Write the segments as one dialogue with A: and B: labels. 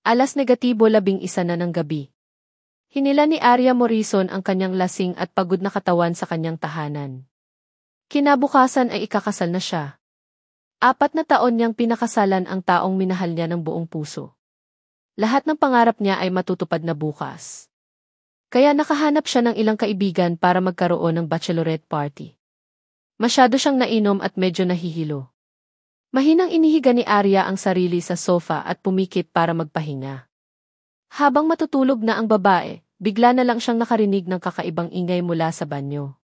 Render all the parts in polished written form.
A: 11:11 na ng gabi. Hinila ni Arya Morrison ang kanyang lasing at pagod na katawan sa kanyang tahanan. Kinabukasan ay ikakasal na siya. 4 na taon niyang pinakasalan ang taong minahal niya ng buong puso. Lahat ng pangarap niya ay matutupad na bukas. Kaya nakahanap siya ng ilang kaibigan para magkaroon ng bachelorette party. Masyado siyang nainom at medyo nahihilo. Mahinang inihiga ni Arya ang sarili sa sofa at pumikit para magpahinga. Habang matutulog na ang babae, bigla na lang siyang nakarinig ng kakaibang ingay mula sa banyo.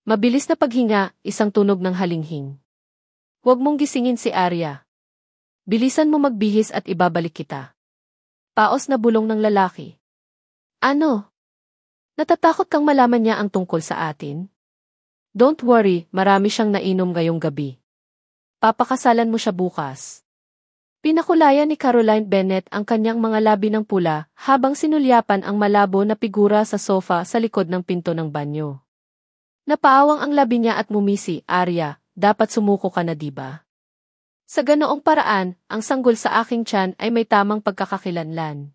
A: Mabilis na paghinga, isang tunog ng halinghing. Huwag mong gisingin si Arya. Bilisan mo magbihis at ibabalik kita. Paos na bulong ng lalaki. Ano? Natatakot kang malaman niya ang tungkol sa atin? Don't worry, marami siyang nainom ngayong gabi. Papakasalan mo siya bukas. Pinakulayan ni Caroline Bennett ang kanyang mga labi ng pula habang sinulyapan ang malabo na figura sa sofa sa likod ng pinto ng banyo. Napaawang ang labi niya at mumisi, Arya, dapat sumuko ka na diba? Sa ganoong paraan, ang sanggol sa aking tiyan ay may tamang pagkakakilanlan.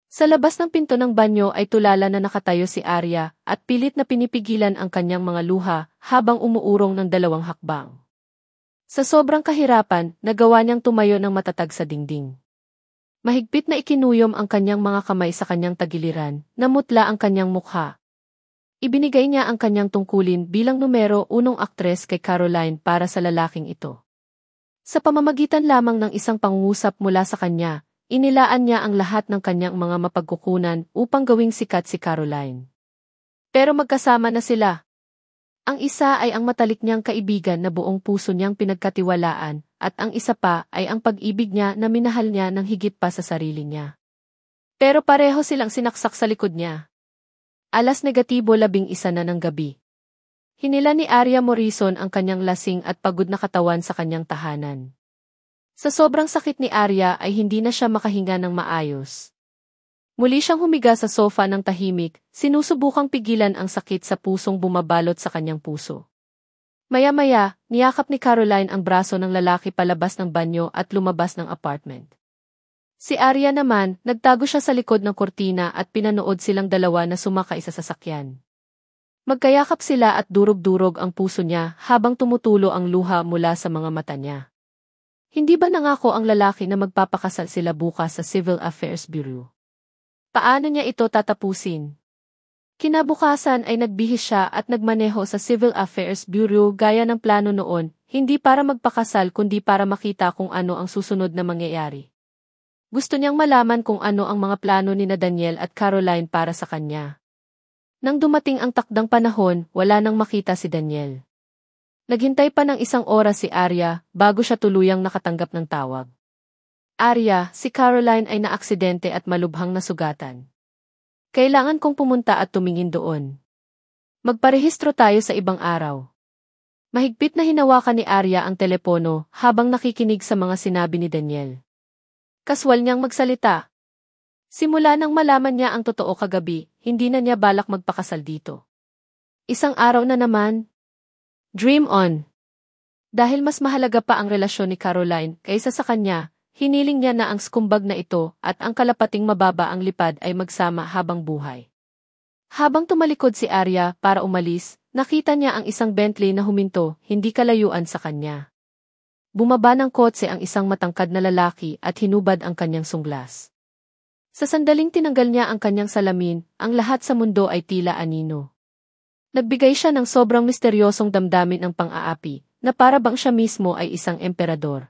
A: Sa labas ng pinto ng banyo ay tulala na nakatayo si Arya at pilit na pinipigilan ang kanyang mga luha habang umuurong ng 2 hakbang. Sa sobrang kahirapan, nagawa niyang tumayo ng matatag sa dingding. Mahigpit na ikinuyom ang kanyang mga kamay sa kanyang tagiliran, namutla ang kanyang mukha. Ibinigay niya ang kanyang tungkulin bilang numero 1 aktres kay Caroline para sa lalaking ito. Sa pamamagitan lamang ng isang pangungusap mula sa kanya, inilaan niya ang lahat ng kanyang mga mapagkukunan upang gawing sikat si Caroline. Pero magkasama na sila. Ang isa ay ang matalik niyang kaibigan na buong puso niyang pinagkatiwalaan, at ang isa pa ay ang pag-ibig niya na minahal niya ng higit pa sa sarili niya. Pero pareho silang sinaksak sa likod niya. 11:11 na ng gabi. Hinila ni Arya Morrison ang kanyang lasing at pagod na katawan sa kanyang tahanan. Sa sobrang sakit ni Arya ay hindi na siya makahinga ng maayos. Muli siyang humiga sa sofa ng tahimik, sinusubukang pigilan ang sakit sa pusong bumabalot sa kanyang puso. Maya-maya, niyakap ni Caroline ang braso ng lalaki palabas ng banyo at lumabas ng apartment. Si Arya naman, nagtago siya sa likod ng kurtina at pinanood silang dalawa na sumakay sa sasakyan. Magkayakap sila at durog-durog ang puso niya habang tumutulo ang luha mula sa mga mata niya. Hindi ba nangako ang lalaki na magpapakasal sila bukas sa Civil Affairs Bureau? Paano niya ito tatapusin? Kinabukasan ay nagbihis siya at nagmaneho sa Civil Affairs Bureau gaya ng plano noon, hindi para magpakasal kundi para makita kung ano ang susunod na mangyayari. Gusto niyang malaman kung ano ang mga plano ni Daniel at Caroline para sa kanya. Nang dumating ang takdang panahon, wala nang makita si Daniel. Naghintay pa ng 1 oras si Arya bago siya tuluyang nakatanggap ng tawag. Arya, si Caroline ay naaksidente at malubhang nasugatan. Kailangan kong pumunta at tumingin doon. Magparehistro tayo sa ibang araw. Mahigpit na hinawakan ni Arya ang telepono habang nakikinig sa mga sinabi ni Daniel. Kaswal niyang magsalita. Simula nang malaman niya ang totoo kagabi, hindi na niya balak magpakasal dito. 1 araw na naman. Dream on. Dahil mas mahalaga pa ang relasyon ni Caroline kaysa sa kanya, hiniling niya na ang skumbag na ito at ang kalapating mababa ang lipad ay magsama habang buhay. Habang tumalikod si Arya para umalis, nakita niya ang isang Bentley na huminto, hindi kalayuan sa kanya. Bumaba ng kotse ang isang matangkad na lalaki at hinubad ang kanyang sunglas. Sa sandaling tinanggal niya ang kanyang salamin, ang lahat sa mundo ay tila anino. Nagbigay siya ng sobrang misteryosong damdamin ng pang-aapi, na para bang siya mismo ay isang emperador.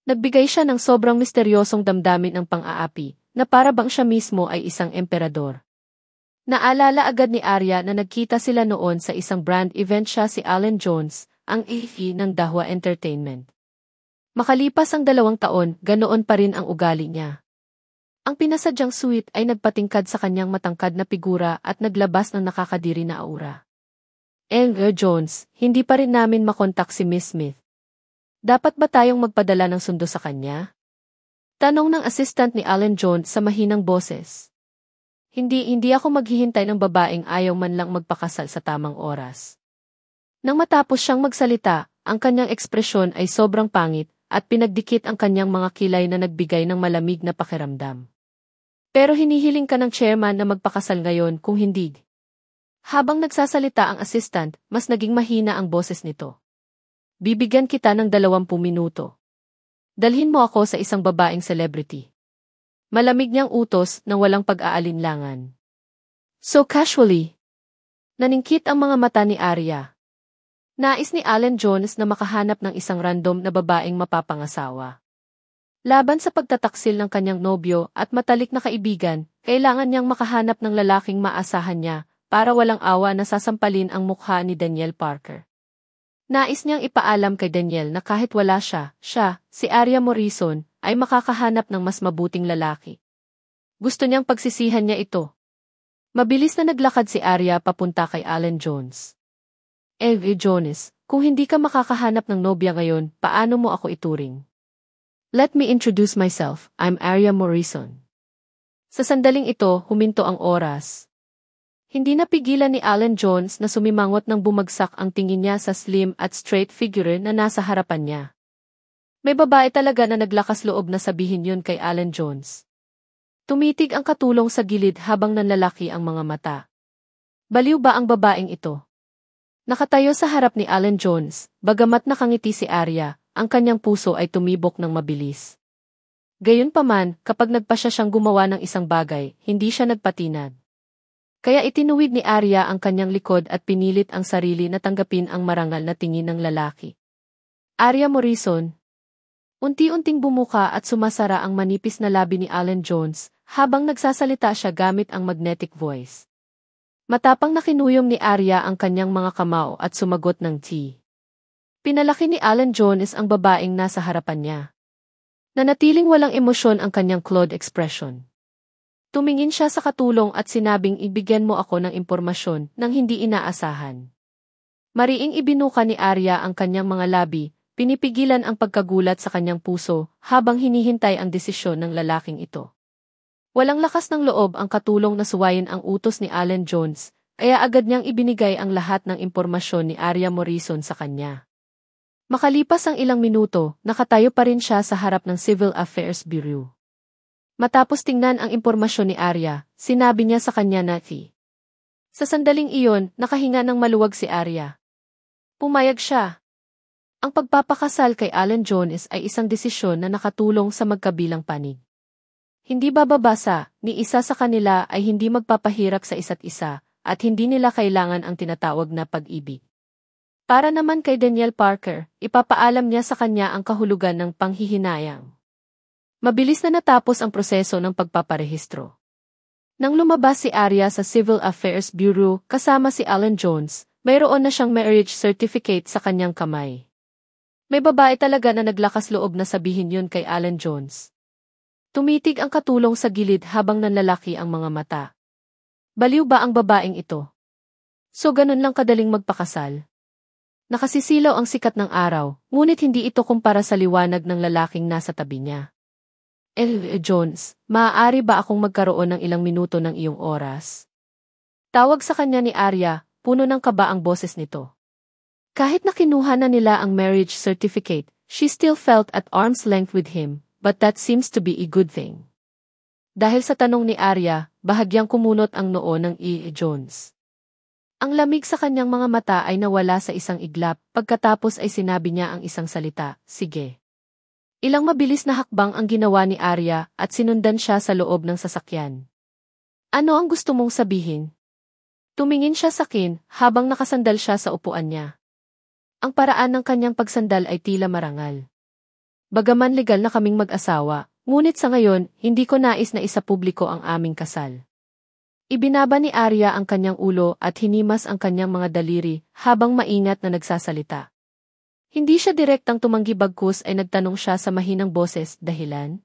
A: Nagbigay siya ng sobrang misteryosong damdamin ng pang-aapi, na para bang siya mismo ay isang emperador. Naalala agad ni Arya na nagkita sila noon sa isang brand event siya si Alan Jones, ang EE ng Dahua Entertainment. Makalipas ang 2 taon, ganoon pa rin ang ugali niya. Ang pinasadyang sweet ay nagpatingkad sa kanyang matangkad na figura at naglabas ng nakakadiri na aura. Jones, hindi pa rin namin makontak si Miss Smith. Dapat ba tayong magpadala ng sundo sa kanya? Tanong ng assistant ni Alan Jones sa mahinang boses. Hindi ako maghihintay ng babaeng ayaw man lang magpakasal sa tamang oras. Nang matapos siyang magsalita, ang kanyang ekspresyon ay sobrang pangit, at pinagdikit ang kanyang mga kilay na nagbigay ng malamig na pakiramdam. Pero hinihiling ka ng chairman na magpakasal ngayon kung hindi. Habang nagsasalita ang assistant, mas naging mahina ang boses nito. Bibigyan kita ng 20 minuto. Dalhin mo ako sa isang babaeng celebrity. Malamig niyang utos nang walang pag-aalinlangan. So casually. Naningkit ang mga mata ni Arya. Nais ni Alan Jones na makahanap ng isang random na babaeng mapapangasawa. Laban sa pagtataksil ng kanyang nobyo at matalik na kaibigan, kailangan niyang makahanap ng lalaking maasahan niya para walang awa na sasampalin ang mukha ni Daniel Parker. Nais niyang ipaalam kay Daniel na kahit wala siya, si Arya Morrison, ay makakahanap ng mas mabuting lalaki. Gusto niyang pagsisihan niya ito. Mabilis na naglakad si Arya papunta kay Alan Jones. Jones, kung hindi ka makakahanap ng nobya ngayon, paano mo ako ituring? Let me introduce myself, I'm Arya Morrison. Sa sandaling ito, huminto ang oras. Hindi napigilan ni Alan Jones na sumimangot nang bumagsak ang tingin niya sa slim at straight figure na nasa harapan niya. May babae talaga na naglakas loob na sabihin yun kay Alan Jones. Tumitig ang katulong sa gilid habang nanlalaki ang mga mata. Baliw ba ang babaeng ito? Nakatayo sa harap ni Alan Jones, bagamat nakangiti si Arya, ang kanyang puso ay tumibok ng mabilis. Gayunpaman, kapag nagpasya siyang gumawa ng isang bagay, hindi siya nagpatinag. Kaya itinuwid ni Arya ang kanyang likod at pinilit ang sarili na tanggapin ang marangal na tingin ng lalaki. Arya Morrison. Unti-unting bumuka at sumasara ang manipis na labi ni Alan Jones, habang nagsasalita siya gamit ang magnetic voice. Matapang na kinuyom ni Arya ang kanyang mga kamao at sumagot ng T. Pinalaki ni Alan Jones ang babaeng nasa harapan niya. Nanatiling walang emosyon ang kanyang cloud expression. Tumingin siya sa katulong at sinabing ibigyan mo ako ng impormasyon nang hindi inaasahan. Mariing ibinuka ni Arya ang kanyang mga labi, pinipigilan ang pagkagulat sa kanyang puso habang hinihintay ang desisyon ng lalaking ito. Walang lakas ng loob ang katulong na suwayin ang utos ni Alan Jones, kaya agad niyang ibinigay ang lahat ng impormasyon ni Arya Morrison sa kanya. Makalipas ang ilang minuto, nakatayo pa rin siya sa harap ng Civil Affairs Bureau. Matapos tingnan ang impormasyon ni Arya, sinabi niya sa kanya na Sa sandaling iyon, nakahinga ng maluwag si Arya. Pumayag siya. Ang pagpapakasal kay Alan Jones ay isang desisyon na nakatulong sa magkabilang panig. Hindi bababasa, ni isa sa kanila ay hindi magpapahirap sa isa't isa, at hindi nila kailangan ang tinatawag na pag-ibig. Para naman kay Daniel Parker, ipapaalam niya sa kanya ang kahulugan ng panghihinayang. Mabilis na natapos ang proseso ng pagpaparehistro. Nang lumabas si Arya sa Civil Affairs Bureau kasama si Alan Jones, mayroon na siyang marriage certificate sa kanyang kamay. May babae talaga na naglakas loob na sabihin yun kay Alan Jones. Tumitig ang katulong sa gilid habang nanlalaki ang mga mata. Baliw ba ang babaeng ito? So ganun lang kadaling magpakasal? Nakasisilaw ang sikat ng araw, ngunit hindi ito kumpara sa liwanag ng lalaking nasa tabi niya. Jones, maaari ba akong magkaroon ng ilang minuto ng iyong oras? Tawag sa kanya ni Arya, puno ng kaba ang boses nito. Kahit na kinuha na nila ang marriage certificate, she still felt at arm's length with him, but that seems to be a good thing. Dahil sa tanong ni Arya, bahagyang kumunot ang noo ng Jones. Ang lamig sa kanyang mga mata ay nawala sa isang iglap, pagkatapos ay sinabi niya ang isang salita, sige. Ilang mabilis na hakbang ang ginawa ni Arya at sinundan siya sa loob ng sasakyan. Ano ang gusto mong sabihin? Tumingin siya sa akin habang nakasandal siya sa upuan niya. Ang paraan ng kanyang pagsandal ay tila marangal. Bagaman legal na kaming mag-asawa, ngunit sa ngayon, hindi ko nais na isapubliko ang aming kasal. Ibinaba ni Arya ang kanyang ulo at hinimas ang kanyang mga daliri habang maingat na nagsasalita. Hindi siya direktang tumanggi bagkus ay nagtanong siya sa mahinang boses, dahilan?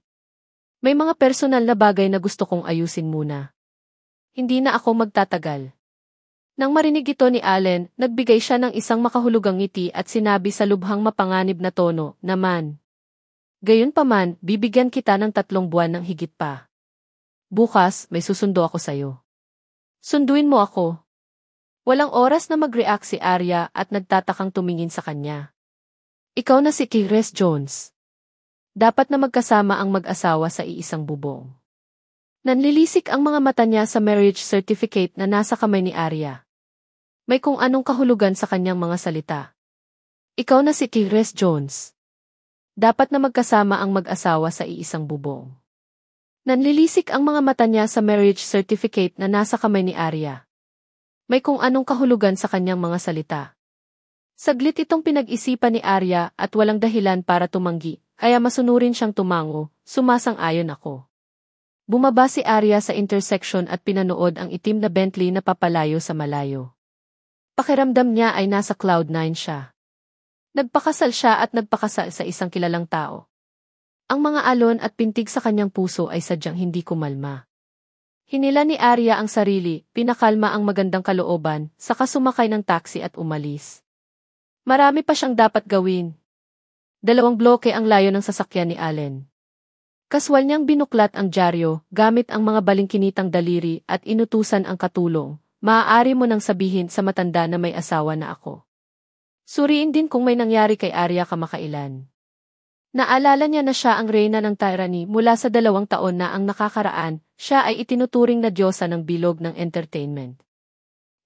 A: May mga personal na bagay na gusto kong ayusin muna. Hindi na ako magtatagal. Nang marinig ito ni Allen, nagbigay siya ng isang makahulugang ngiti at sinabi sa lubhang mapanganib na tono, naman. Gayunpaman, bibigyan kita ng 3 buwan ng higit pa. Bukas, may susundo ako sayo. Sunduin mo ako. Walang oras na mag-react si Arya at nagtatakang tumingin sa kanya. Ikaw na si Kires Jones. Dapat na magkasama ang mag-asawa sa iisang bubong. Nanlilisik ang mga mata niya sa marriage certificate na nasa kamay ni Arya. May kung anong kahulugan sa kanyang mga salita. Ikaw na si Tigres Jones. Dapat na magkasama ang mag-asawa sa iisang bubong. Nanlilisik ang mga mata niya sa marriage certificate na nasa kamay ni Arya. May kung anong kahulugan sa kanyang mga salita. Saglit itong pinag-isipan ni Arya at walang dahilan para tumanggi, kaya masunurin siyang tumango, sumasang-ayon ako. Bumaba si Arya sa intersection at pinanood ang itim na Bentley na papalayo sa malayo. Pakiramdam niya ay nasa Cloud9 siya. Nagpakasal siya at nagpakasal sa isang kilalang tao. Ang mga alon at pintig sa kanyang puso ay sadyang hindi kumalma. Hinila ni Arya ang sarili, pinakalma ang magandang kalooban, saka sumakay ng taxi at umalis. Marami pa siyang dapat gawin. 2 bloke ang layo ng sasakyan ni Allen. Kaswal niyang binuklat ang dyaryo, gamit ang mga balingkinitang daliri at inutusan ang katulong. Maaari mo nang sabihin sa matanda na may asawa na ako. Suriin din kung may nangyari kay Arya kamakailan. Naalala niya na siya ang reyna ng tyranny mula sa 2 taon na ang nakakaraan, siya ay itinuturing na diyosa ng bilog ng entertainment.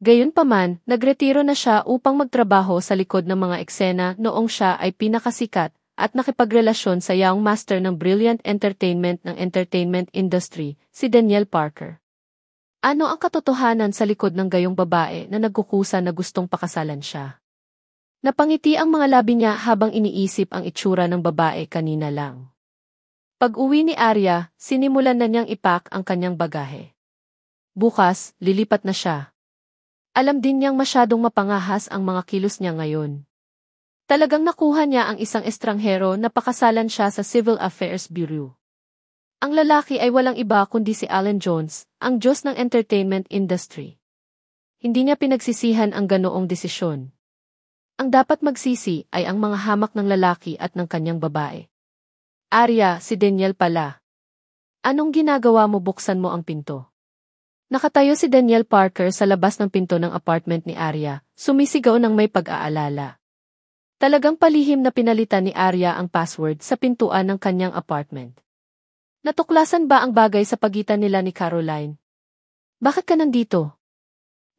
A: Gayunpaman, nagretiro na siya upang magtrabaho sa likod ng mga eksena noong siya ay pinakasikat at nakipagrelasyon sa young master ng brilliant entertainment ng entertainment industry, si Danielle Parker. Ano ang katotohanan sa likod ng gayong babae na nagkukusa na gustong pakasalan siya? Napangiti ang mga labi niya habang iniisip ang itsura ng babae kanina lang. Pag-uwi ni Arya, sinimulan na niyang ipak ang kanyang bagahe. Bukas, lilipat na siya. Alam din niyang masyadong mapangahas ang mga kilos niya ngayon. Talagang nakuha niya ang isang estranghero na pakasalan siya sa Civil Affairs Bureau. Ang lalaki ay walang iba kundi si Alan Jones, ang Diyos ng entertainment industry. Hindi niya pinagsisihan ang ganoong desisyon. Ang dapat magsisi ay ang mga hamak ng lalaki at ng kanyang babae. Arya, si Danielle pala. Anong ginagawa mo? Buksan mo ang pinto. Nakatayo si Danielle Parker sa labas ng pinto ng apartment ni Arya, sumisigaw ng may pag-aalala. Talagang palihim na pinalitan ni Arya ang password sa pintuan ng kanyang apartment. Natuklasan ba ang bagay sa pagitan nila ni Caroline? Bakit ka nandito?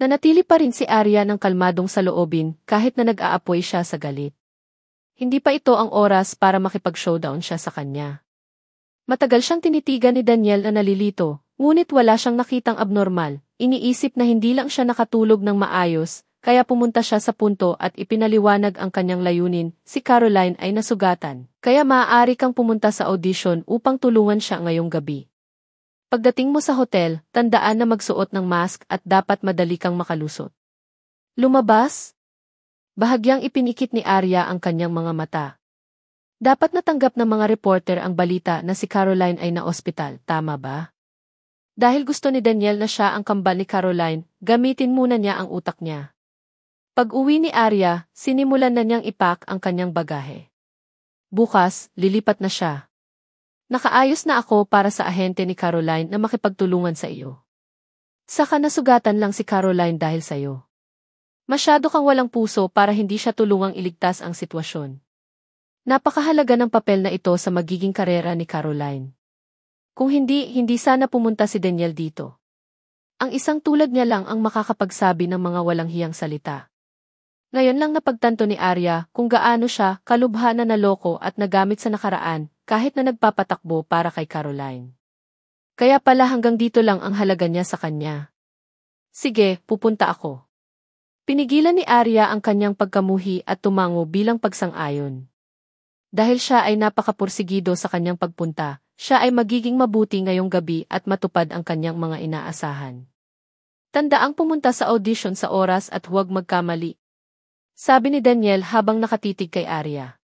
A: Nanatili pa rin si Arya ng kalmadong saloobin kahit na nag-aapoy siya sa galit. Hindi pa ito ang oras para makipag-showdown siya sa kanya. Matagal siyang tinitigan ni Danielle na nalilito, ngunit wala siyang nakitang abnormal. Iniisip na hindi lang siya nakatulog ng maayos, kaya pumunta siya sa punto at ipinaliwanag ang kanyang layunin. Si Caroline ay nasugatan, kaya maaari kang pumunta sa audition upang tulungan siya ngayong gabi. Pagdating mo sa hotel, tandaan na magsuot ng mask at dapat madali kang makalusot. Lumabas? Bahagyang ipinikit ni Arya ang kanyang mga mata. Dapat natanggap ng mga reporter ang balita na si Caroline ay na-ospital, tama ba? Dahil gusto ni Danielle na siya ang kambal ni Caroline, gamitin muna niya ang utak niya. Pag-uwi ni Arya, sinimulan na niyang ipak ang kanyang bagahe. Bukas, lilipat na siya. Nakaayos na ako para sa ahente ni Caroline na makipagtulungan sa iyo. Saka nasugatan lang si Caroline dahil sa iyo. Masyado kang walang puso para hindi siya tulungang iligtas ang sitwasyon. Napakahalaga ng papel na ito sa magiging karera ni Caroline. Kung hindi sana pumunta si Danielle dito. Ang isang tulad niya lang ang makakapagsabi ng mga walang hiyang salita. Ngayon lang napagtanto ni Arya kung gaano siya kalubha na naloko at nagamit sa nakaraan, kahit na nagpapatakbo para kay Caroline. Kaya pala hanggang dito lang ang halaga niya sa kanya. Sige, pupunta ako. Pinigilan ni Arya ang kanyang pagkamuhi at tumango bilang pagsang-ayon. Dahil siya ay napakapursigido sa kanyang pagpunta, siya ay magiging mabuti ngayong gabi at matupad ang kanyang mga inaasahan. Tandaang pumunta sa audition sa oras at huwag magkamali. Sabi ni Danielle habang nakatitig kay Arya.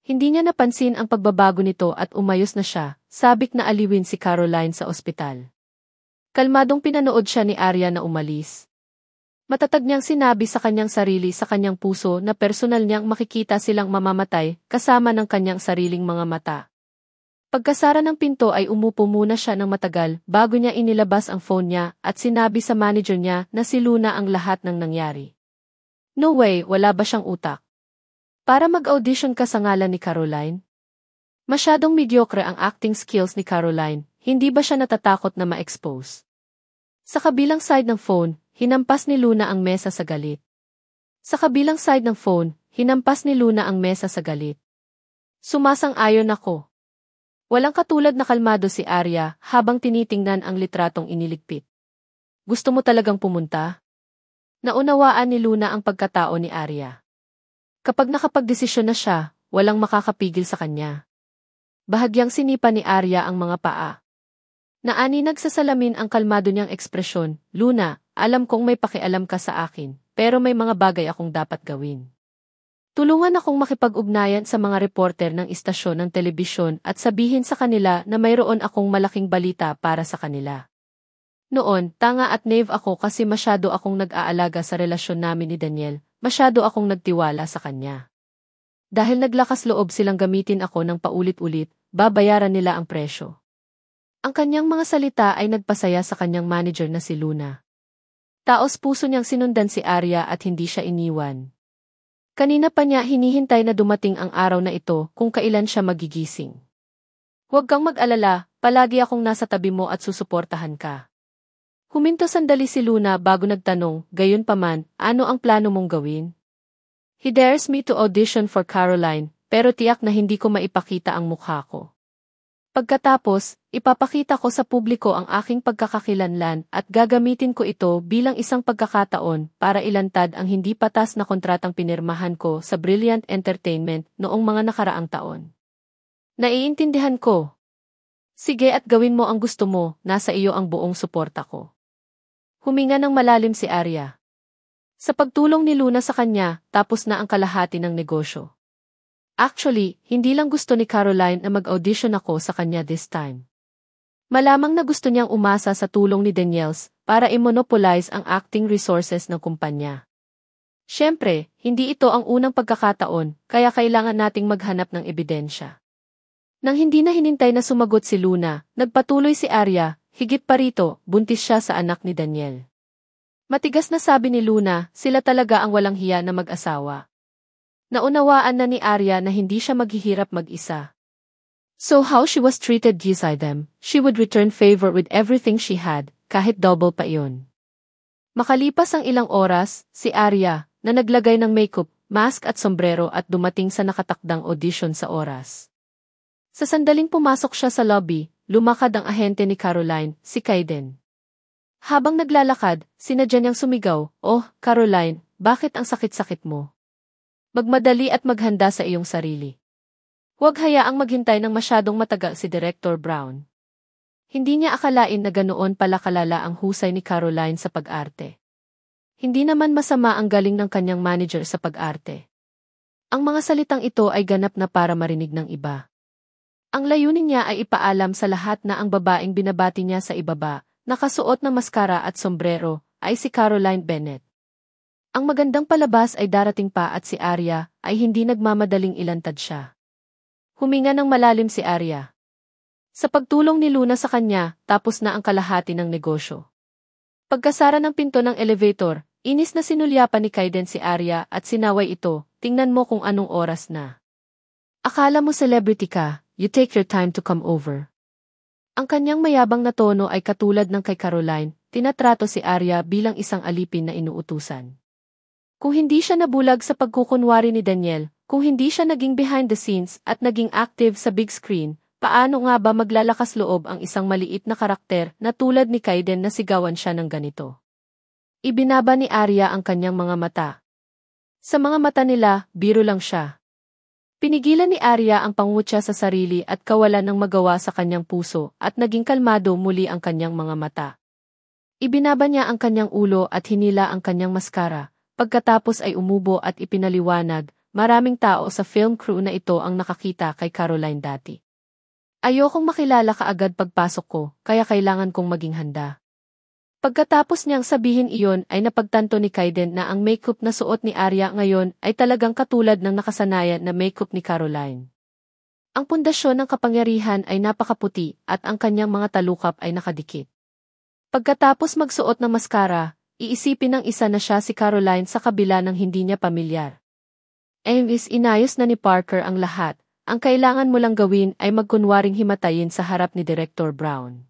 A: Hindi niya napansin ang pagbabago nito at umayos na siya, sabik na aliwin si Caroline sa ospital. Kalmadong pinanood siya ni Arya na umalis. Matatag niyang sinabi sa kanyang sarili sa kanyang puso na personal niyang makikita silang mamamatay kasama ng kanyang sariling mga mata. Pagkasara ng pinto ay umupo muna siya ng matagal bago niya inilabas ang phone niya at sinabi sa manager niya na si Luna ang lahat ng nangyari. No way, wala ba siyang utak? Para mag-audition ka sa ngalan ni Caroline? Masyadong mediocre ang acting skills ni Caroline, hindi ba siya natatakot na ma-expose? Sa kabilang side ng phone, hinampas ni Luna ang mesa sa galit. Sa kabilang side ng phone, hinampas ni Luna ang mesa sa galit. Sumasang-ayon ako. Walang katulad na kalmado si Arya habang tinitingnan ang litratong iniligpit. Gusto mo talagang pumunta? Naunawaan ni Luna ang pagkatao ni Arya. Kapag nakapagdesisyon na siya, walang makakapigil sa kanya. Bahagyang sinipa ni Arya ang mga paa. Naaninag sa salamin ang kalmado niyang ekspresyon, Luna, alam kong may pakialam ka sa akin, pero may mga bagay akong dapat gawin. Tulungan akong makipag-ugnayan sa mga reporter ng istasyon ng telebisyon at sabihin sa kanila na mayroon akong malaking balita para sa kanila. Noon, tanga at naive ako kasi masyado akong nag-aalaga sa relasyon namin ni Daniel, masyado akong nagtiwala sa kanya. Dahil naglakas loob silang gamitin ako ng paulit-ulit, babayaran nila ang presyo. Ang kanyang mga salita ay nagpasaya sa kanyang manager na si Luna. Taos puso niyang sinundan si Arya at hindi siya iniwan. Kanina pa niya hinihintay na dumating ang araw na ito kung kailan siya magigising. Huwag kang mag-alala, palagi akong nasa tabi mo at susuportahan ka. Huminto sandali si Luna bago nagtanong, gayunpaman, ano ang plano mong gawin? He dares me to audition for Caroline, pero tiyak na hindi ko maipakita ang mukha ko. Pagkatapos, ipapakita ko sa publiko ang aking pagkakakilanlan at gagamitin ko ito bilang isang pagkakataon para ilantad ang hindi patas na kontratang pinirmahan ko sa Brilliant Entertainment noong mga nakaraang taon. Naiintindihan ko. Sige at gawin mo ang gusto mo, nasa iyo ang buong suporta ko. Huminga ng malalim si Arya. Sa pagtulong ni Luna sa kanya, tapos na ang kalahati ng negosyo. Actually, hindi lang gusto ni Caroline na mag-audition ako sa kanya this time. Malamang na gusto niyang umasa sa tulong ni Daniels para i-monopolize ang acting resources ng kumpanya. Siyempre, hindi ito ang unang pagkakataon, kaya kailangan nating maghanap ng ebidensya. Nang hindi na hinintay na sumagot si Luna, nagpatuloy si Arya, higit pa rito, buntis siya sa anak ni Daniel. Matigas na sabi ni Luna, sila talaga ang walang hiya na mag-asawa. Naunawaan na ni Arya na hindi siya maghihirap mag-isa. So how she was treated beside them, she would return favor with everything she had, kahit double pa iyon. Makalipas ang ilang oras, si Arya, na naglagay ng makeup, mask at sombrero at dumating sa nakatakdang audition sa oras. Sa sandaling pumasok siya sa lobby, lumakad ang ahente ni Caroline, si Kaiden. Habang naglalakad, sinadya niyang sumigaw, "Oh, Caroline, bakit ang sakit-sakit mo? Magmadali at maghanda sa iyong sarili. Huwag hayaang maghintay ng masyadong matagal si Director Brown." Hindi niya akalain na ganoon pala kalala ang husay ni Caroline sa pag-arte. Hindi naman masama ang galing ng kanyang manager sa pag-arte. Ang mga salitang ito ay ganap na para marinig ng iba. Ang layunin niya ay ipaalam sa lahat na ang babaeng binabati niya sa ibaba, nakasuot ng maskara at sombrero, ay si Caroline Bennett. Ang magandang palabas ay darating pa at si Arya ay hindi nagmamadaling ilantad siya. Huminga ng malalim si Arya. Sa pagtulong ni Luna sa kanya, tapos na ang kalahati ng negosyo. Pagkasara ng pinto ng elevator, inis na sinulyapan ni Kaiden si Arya at sinaway ito, tingnan mo kung anong oras na. Akala mo celebrity ka, you take your time to come over. Ang kanyang mayabang na tono ay katulad ng kay Caroline, tinatrato si Arya bilang isang alipin na inuutusan. Kung hindi siya nabulag sa pagkukunwari ni Daniel, kung hindi siya naging behind the scenes at naging active sa big screen, paano nga ba maglalakas loob ang isang maliit na karakter na tulad ni Kaiden na sigawan siya ng ganito? Ibinaba ni Arya ang kanyang mga mata. Sa mga mata nila, biro lang siya. Pinigilan ni Arya ang pangutya sa sarili at kawalan ng magawa sa kanyang puso at naging kalmado muli ang kanyang mga mata. Ibinaba niya ang kanyang ulo at hinila ang kanyang maskara. Pagkatapos ay umubo at ipinaliwanag, maraming tao sa film crew na ito ang nakakita kay Caroline dati. Ayokong makilala kaagad pagpasok ko, kaya kailangan kong maging handa. Pagkatapos niyang sabihin iyon ay napagtanto ni Kaiden na ang makeup na suot ni Arya ngayon ay talagang katulad ng nakasanayan na makeup ni Caroline. Ang pundasyon ng kapangyarihan ay napakaputi at ang kanyang mga talukap ay nakadikit. Pagkatapos magsuot ng maskara, iisipin ng isa na siya si Caroline sa kabila ng hindi niya pamilyar. Inayos na ni Parker ang lahat, ang kailangan mo lang gawin ay magkunwaring himatayin sa harap ni Director Brown.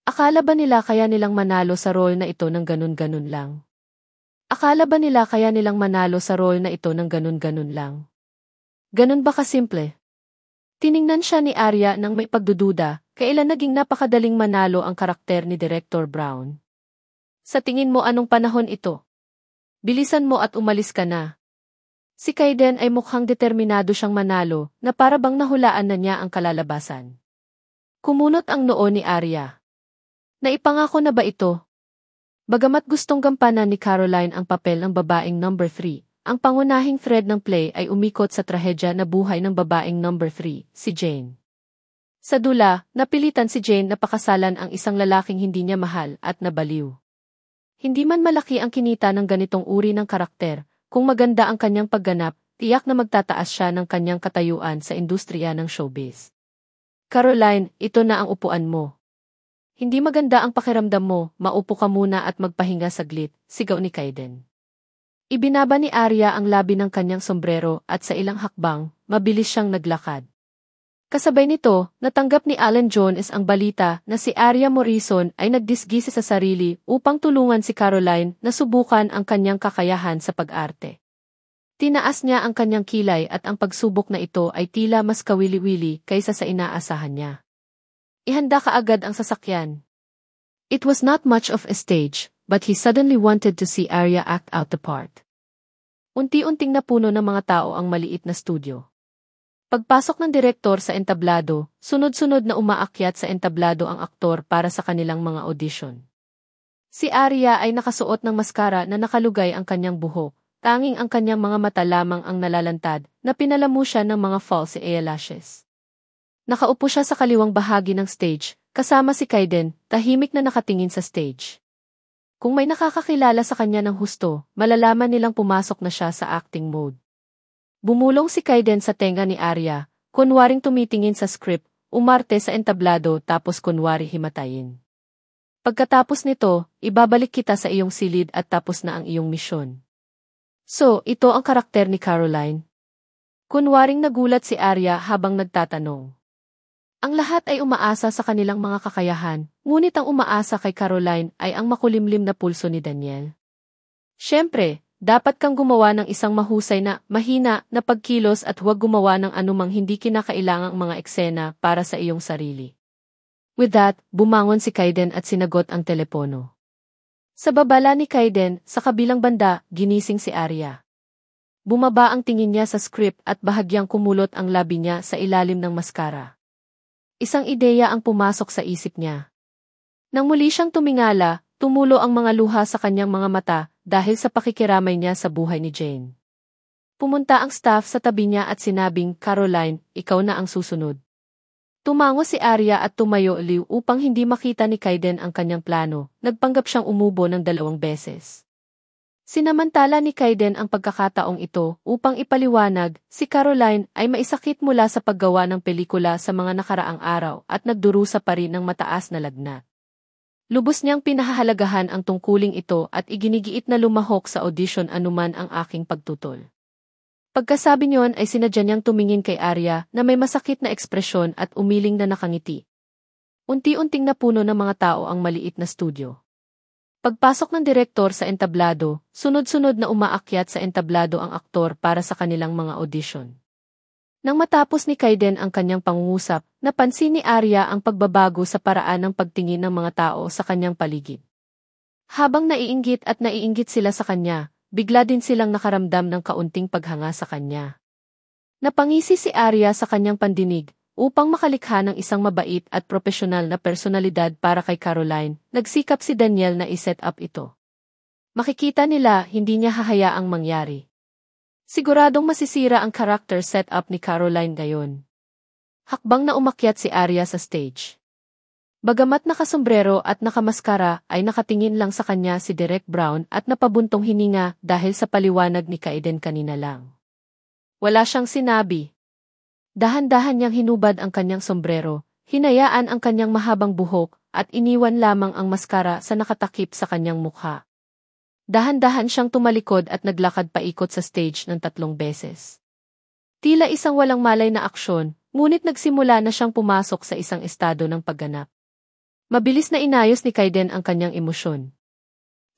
A: Akala ba nila kaya nilang manalo sa role na ito ng ganun-ganun lang? Akala ba nila kaya nilang manalo sa role na ito ng ganun-ganun lang? Ganun ba kasimple? Tiningnan siya ni Arya nang may pagdududa, kailan naging napakadaling manalo ang karakter ni Director Brown. Sa tingin mo anong panahon ito? Bilisan mo at umalis ka na. Si Kaiden ay mukhang determinado siyang manalo na para bang nahulaan na niya ang kalalabasan. Kumunot ang noo ni Arya. Naipangako na ba ito? Bagamat gustong gampanan ni Caroline ang papel ng babaeng number 3, ang pangunahing thread ng play ay umikot sa trahedya na buhay ng babaeng number 3, si Jane. Sa dula, napilitan si Jane na pakasalan ang isang lalaking hindi niya mahal at nabaliw. Hindi man malaki ang kinita ng ganitong uri ng karakter, kung maganda ang kanyang pagganap, tiyak na magtataas siya ng kanyang katayuan sa industriya ng showbiz. Caroline, ito na ang upuan mo. Hindi maganda ang pakiramdam mo, maupo ka muna at magpahinga saglit, sigaw ni Kaiden. Ibinaba ni Arya ang labi ng kanyang sombrero at sa ilang hakbang, mabilis siyang naglakad. Kasabay nito, natanggap ni Alan Jones ang balita na si Arya Morrison ay nagdisgisi sa sarili upang tulungan si Caroline na subukan ang kanyang kakayahan sa pag-arte. Tinaas niya ang kanyang kilay at ang pagsubok na ito ay tila mas kawili-wili kaysa sa inaasahan niya. Ihanda ka agad ang sasakyan. It was not much of a stage, but he suddenly wanted to see Arya act out the part. Unti-unting napuno ng mga tao ang maliit na studio. Pagpasok ng direktor sa entablado, sunod-sunod na umaakyat sa entablado ang aktor para sa kanilang mga audition. Si Arya ay nakasuot ng maskara na nakalugay ang kanyang buhok, tanging ang kanyang mga mata lamang ang nalalantad, na pinalamu siya ng mga false eyelashes. Nakaupo siya sa kaliwang bahagi ng stage, kasama si Kaiden, tahimik na nakatingin sa stage. Kung may nakakakilala sa kanya ng husto, malalaman nilang pumasok na siya sa acting mode. Bumulong si Kaiden sa tenga ni Arya, kunwaring tumitingin sa script, umarte sa entablado tapos kunwari himatayin. Pagkatapos nito, ibabalik kita sa iyong silid at tapos na ang iyong misyon. So, ito ang karakter ni Caroline? Kunwaring nagulat si Arya habang nagtatanong. Ang lahat ay umaasa sa kanilang mga kakayahan, ngunit ang umaasa kay Caroline ay ang makulimlim na pulso ni Daniel. Siyempre, dapat kang gumawa ng isang mahusay na, mahina na pagkilos at huwag gumawa ng anumang hindi kinakailangang mga eksena para sa iyong sarili. With that, bumangon si Kaiden at sinagot ang telepono. Sa babala ni Kaiden, sa kabilang banda, ginising si Arya. Bumaba ang tingin niya sa script at bahagyang kumulot ang labi niya sa ilalim ng maskara. Isang ideya ang pumasok sa isip niya. Nang muli siyang tumingala, tumulo ang mga luha sa kanyang mga mata dahil sa pakikiramay niya sa buhay ni Jane. Pumunta ang staff sa tabi niya at sinabing, Caroline, ikaw na ang susunod. Tumango si Arya at tumayo liw upang hindi makita ni Kaiden ang kanyang plano, nagpanggap siyang umubo ng 2 beses. Sinamantala ni Kaiden ang pagkakataong ito upang ipaliwanag, si Caroline ay maisakit mula sa paggawa ng pelikula sa mga nakaraang araw at nagdurusa pa rin ng mataas na lagnat. Lubos niyang pinahahalagahan ang tungkuling ito at iginigiit na lumahok sa audition anuman ang aking pagtutol. Pagkasabi niyon ay sinadya niyang tumingin kay Arya na may masakit na ekspresyon at umiling na nakangiti. Unti-unting napuno ng mga tao ang maliit na studio. Pagpasok ng direktor sa entablado, sunod-sunod na umaakyat sa entablado ang aktor para sa kanilang mga audition. Nang matapos ni Kaiden ang kanyang pangungusap, napansin ni Arya ang pagbabago sa paraan ng pagtingin ng mga tao sa kanyang paligid. Habang naiinggit sila sa kanya, bigla din silang nakaramdam ng kaunting paghanga sa kanya. Napangisi si Arya sa kanyang pandinig, upang makalikha ng isang mabait at propesyonal na personalidad para kay Caroline, nagsikap si Daniel na iset up ito. Makikita nila hindi niya hahayaang mangyari. Siguradong masisira ang character setup ni Caroline gayon. Hakbang na umakyat si Arya sa stage. Bagamat nakasombrero at nakamaskara ay nakatingin lang sa kanya si Derek Brown at napabuntong hininga dahil sa paliwanag ni Kaiden kanina lang. Wala siyang sinabi. Dahan-dahan niyang hinubad ang kanyang sombrero, hinayaan ang kanyang mahabang buhok at iniwan lamang ang maskara sa nakatakip sa kanyang mukha. Dahan-dahan siyang tumalikod at naglakad paikot sa stage ng 3 beses. Tila isang walang malay na aksyon, ngunit nagsimula na siyang pumasok sa isang estado ng pagganap. Mabilis na inayos ni Kaiden ang kanyang emosyon.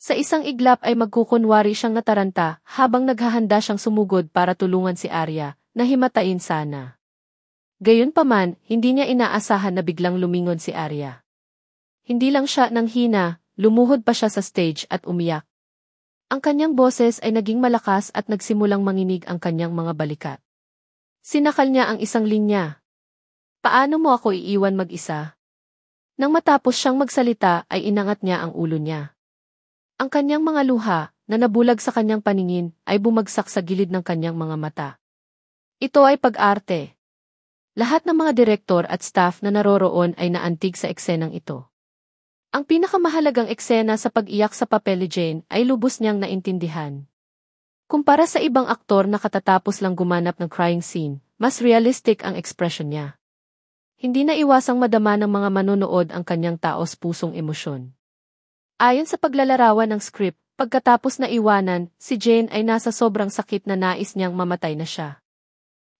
A: Sa isang iglap ay magkukunwari siyang nataranta habang naghahanda siyang sumugod para tulungan si Arya, na himatayin sana. Gayunpaman, hindi niya inaasahan na biglang lumingon si Arya. Hindi lang siya nanghina, lumuhod pa siya sa stage at umiyak. Ang kanyang boses ay naging malakas at nagsimulang manginig ang kanyang mga balikat. Sinakal niya ang isang linya. Paano mo ako iiwan mag-isa? Nang matapos siyang magsalita ay inangat niya ang ulo niya. Ang kanyang mga luha, na nabulag sa kanyang paningin, ay bumagsak sa gilid ng kanyang mga mata. Ito ay pag-arte. Lahat ng mga direktor at staff na naroroon ay naantig sa eksenang ito. Ang pinakamahalagang eksena sa pag-iyak sa papel ni Jane ay lubos niyang naintindihan. Kumpara sa ibang aktor na katatapos lang gumanap ng crying scene, mas realistic ang ekspresyon niya. Hindi na iwasang madama ng mga manonood ang kanyang taos-pusong emosyon. Ayon sa paglalarawan ng script, pagkatapos na iwanan, si Jane ay nasa sobrang sakit na nais niyang mamatay na siya.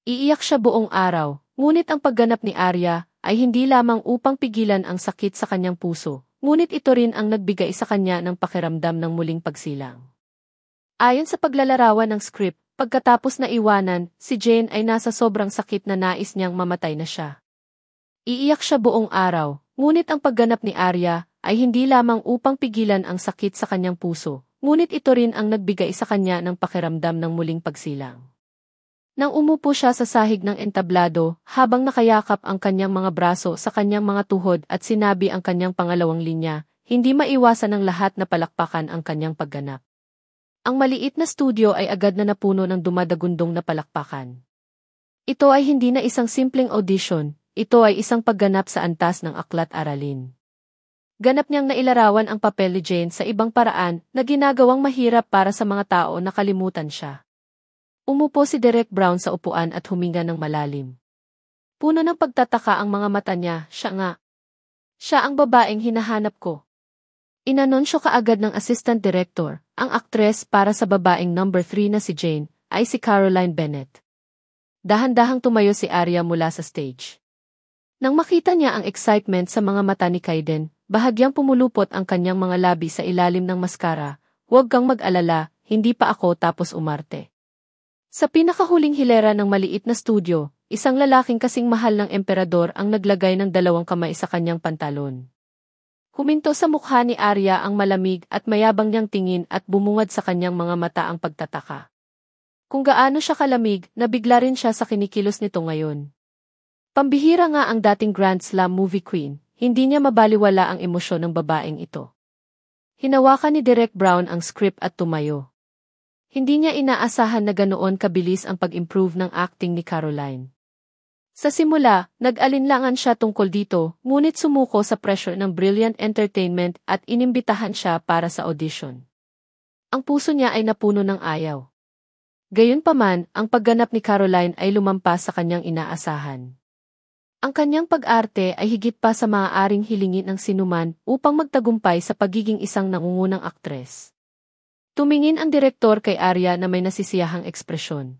A: Iiyak siya buong araw, ngunit ang pagganap ni Arya ay hindi lamang upang pigilan ang sakit sa kanyang puso, ngunit ito rin ang nagbigay sa kanya ng pakiramdam ng muling pagsilang. Ayon sa paglalarawan ng script, pagkatapos na iwanan, si Jane ay nasa sobrang sakit na nais niyang mamatay na siya. Iiyak siya buong araw, ngunit ang pagganap ni Arya ay hindi lamang upang pigilan ang sakit sa kanyang puso, ngunit ito rin ang nagbigay sa kanya ng pakiramdam ng muling pagsilang. Nang umupo siya sa sahig ng entablado, habang nakayakap ang kanyang mga braso sa kanyang mga tuhod at sinabi ang kanyang pangalawang linya, hindi maiwasan ng lahat na palakpakan ang kanyang pagganap. Ang maliit na studio ay agad na napuno ng dumadagundong na palakpakan. Ito ay hindi na isang simpleng audition, ito ay isang pagganap sa antas ng aklat-aralin. Ganap niyang nailarawan ang papel ni Jane sa ibang paraan na ginagawang mahirap para sa mga tao na kalimutan siya. Umupo si Derek Brown sa upuan at huminga ng malalim. Puno ng pagtataka ang mga mata niya, siya nga. Siya ang babaeng hinahanap ko. Inanunsyo kaagad ng assistant director, ang aktres para sa babaeng number 3 na si Jane, ay si Caroline Bennett. Dahan-dahang tumayo si Arya mula sa stage. Nang makita niya ang excitement sa mga mata ni Kaiden, bahagyang pumulupot ang kanyang mga labi sa ilalim ng maskara. Huwag kang mag-alala, hindi pa ako tapos umarte. Sa pinakahuling hilera ng maliit na studio, isang lalaking kasing mahal ng emperador ang naglagay ng 2 kamay sa kanyang pantalon. Huminto sa mukha ni Arya ang malamig at mayabang niyang tingin at bumungad sa kanyang mga mata ang pagtataka. Kung gaano siya kalamig, nabigla rin siya sa kinikilos nito ngayon. Pambihira nga ang dating Grand Slam movie queen, hindi niya mabaliwala ang emosyon ng babaeng ito. Hinawakan ni Derek Brown ang script at tumayo. Hindi niya inaasahan na ganoon kabilis ang pag-improve ng acting ni Caroline. Sa simula, nag-alinlangan siya tungkol dito, ngunit sumuko sa pressure ng Brilliant Entertainment at inimbitahan siya para sa audition. Ang puso niya ay napuno ng ayaw. Gayunpaman, ang pagganap ni Caroline ay lumampas sa kanyang inaasahan. Ang kanyang pag-arte ay higit pa sa maaaring hilingin ng sinuman upang magtagumpay sa pagiging isang nangungunang aktres. Tumingin ang direktor kay Arya na may nasisiyahang ekspresyon.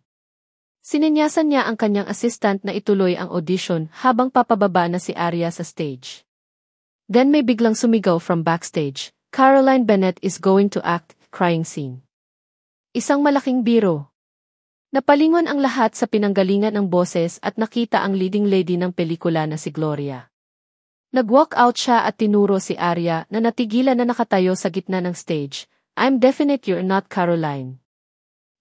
A: Sininyasan niya ang kanyang assistant na ituloy ang audition habang papababa na si Arya sa stage. Then may biglang sumigaw from backstage, Caroline Bennett is going to act, crying scene. Isang malaking biro. Napalingon ang lahat sa pinanggalingan ng boses at nakita ang leading lady ng pelikula na si Gloria. Nag-walk out siya at tinuro si Arya na natigilan na nakatayo sa gitna ng stage. I'm definite you're not Caroline.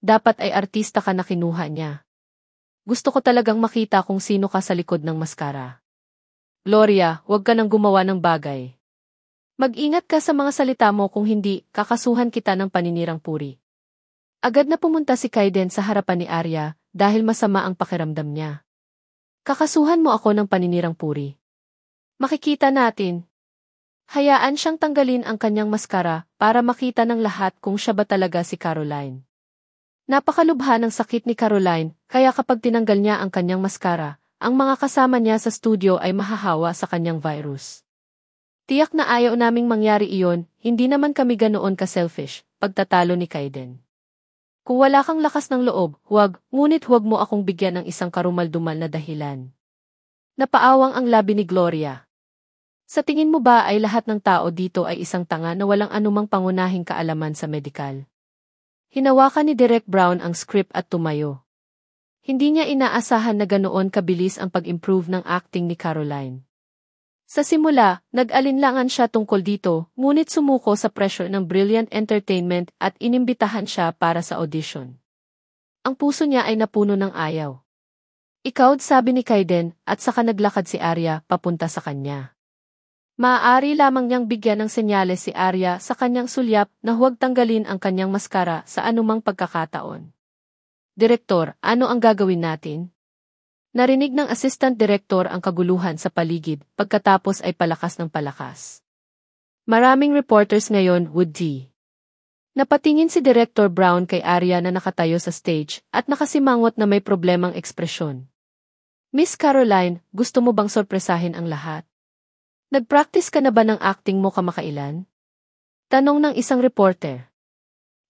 A: Dapat ay artista ka na kinuha niya. Gusto ko talagang makita kung sino ka sa likod ng maskara. Gloria, huwag ka nang gumawa ng bagay. Mag-ingat ka sa mga salita mo kung hindi, kakasuhan kita ng paninirang puri. Agad na pumunta si Kaiden sa harapan ni Arya dahil masama ang pakiramdam niya. Kakasuhan mo ako ng paninirang puri. Makikita natin. Hayaan siyang tanggalin ang kanyang maskara para makita ng lahat kung siya ba talaga si Caroline. Napakalubha ng sakit ni Caroline, kaya kapag tinanggal niya ang kanyang maskara, ang mga kasama niya sa studio ay mahahawa sa kanyang virus. Tiyak na ayaw naming mangyari iyon, hindi naman kami ganoon ka-selfish, pagtatalo ni Kaiden. Kung wala kang lakas ng loob, ngunit huwag mo akong bigyan ng isang karumal-dumal na dahilan. Napaawang ang labi ni Gloria. Sa tingin mo ba ay lahat ng tao dito ay isang tanga na walang anumang pangunahing kaalaman sa medikal? Hinawakan ni Direk Brown ang script at tumayo. Hindi niya inaasahan na ganoon kabilis ang pag-improve ng acting ni Caroline. Sa simula, nag-alinlangan siya tungkol dito, ngunit sumuko sa pressure ng Brilliant Entertainment at inimbitahan siya para sa audition. Ang puso niya ay napuno ng ayaw. Ikaw, sabi ni Kaiden, at saka naglakad si Arya papunta sa kanya. Maaari lamang niyang bigyan ng senyales si Arya sa kanyang sulyap na huwag tanggalin ang kanyang maskara sa anumang pagkakataon. Direktor, ano ang gagawin natin? Narinig ng assistant director ang kaguluhan sa paligid pagkatapos ay palakas ng palakas. Maraming reporters ngayon, Woody. Napatingin si Director Brown kay Arya na nakatayo sa stage at nakasimangot na may problemang ekspresyon. Miss Caroline, gusto mo bang sorpresahin ang lahat? Nag-practice ka na ba ng acting mo kamakailan? Tanong ng isang reporter.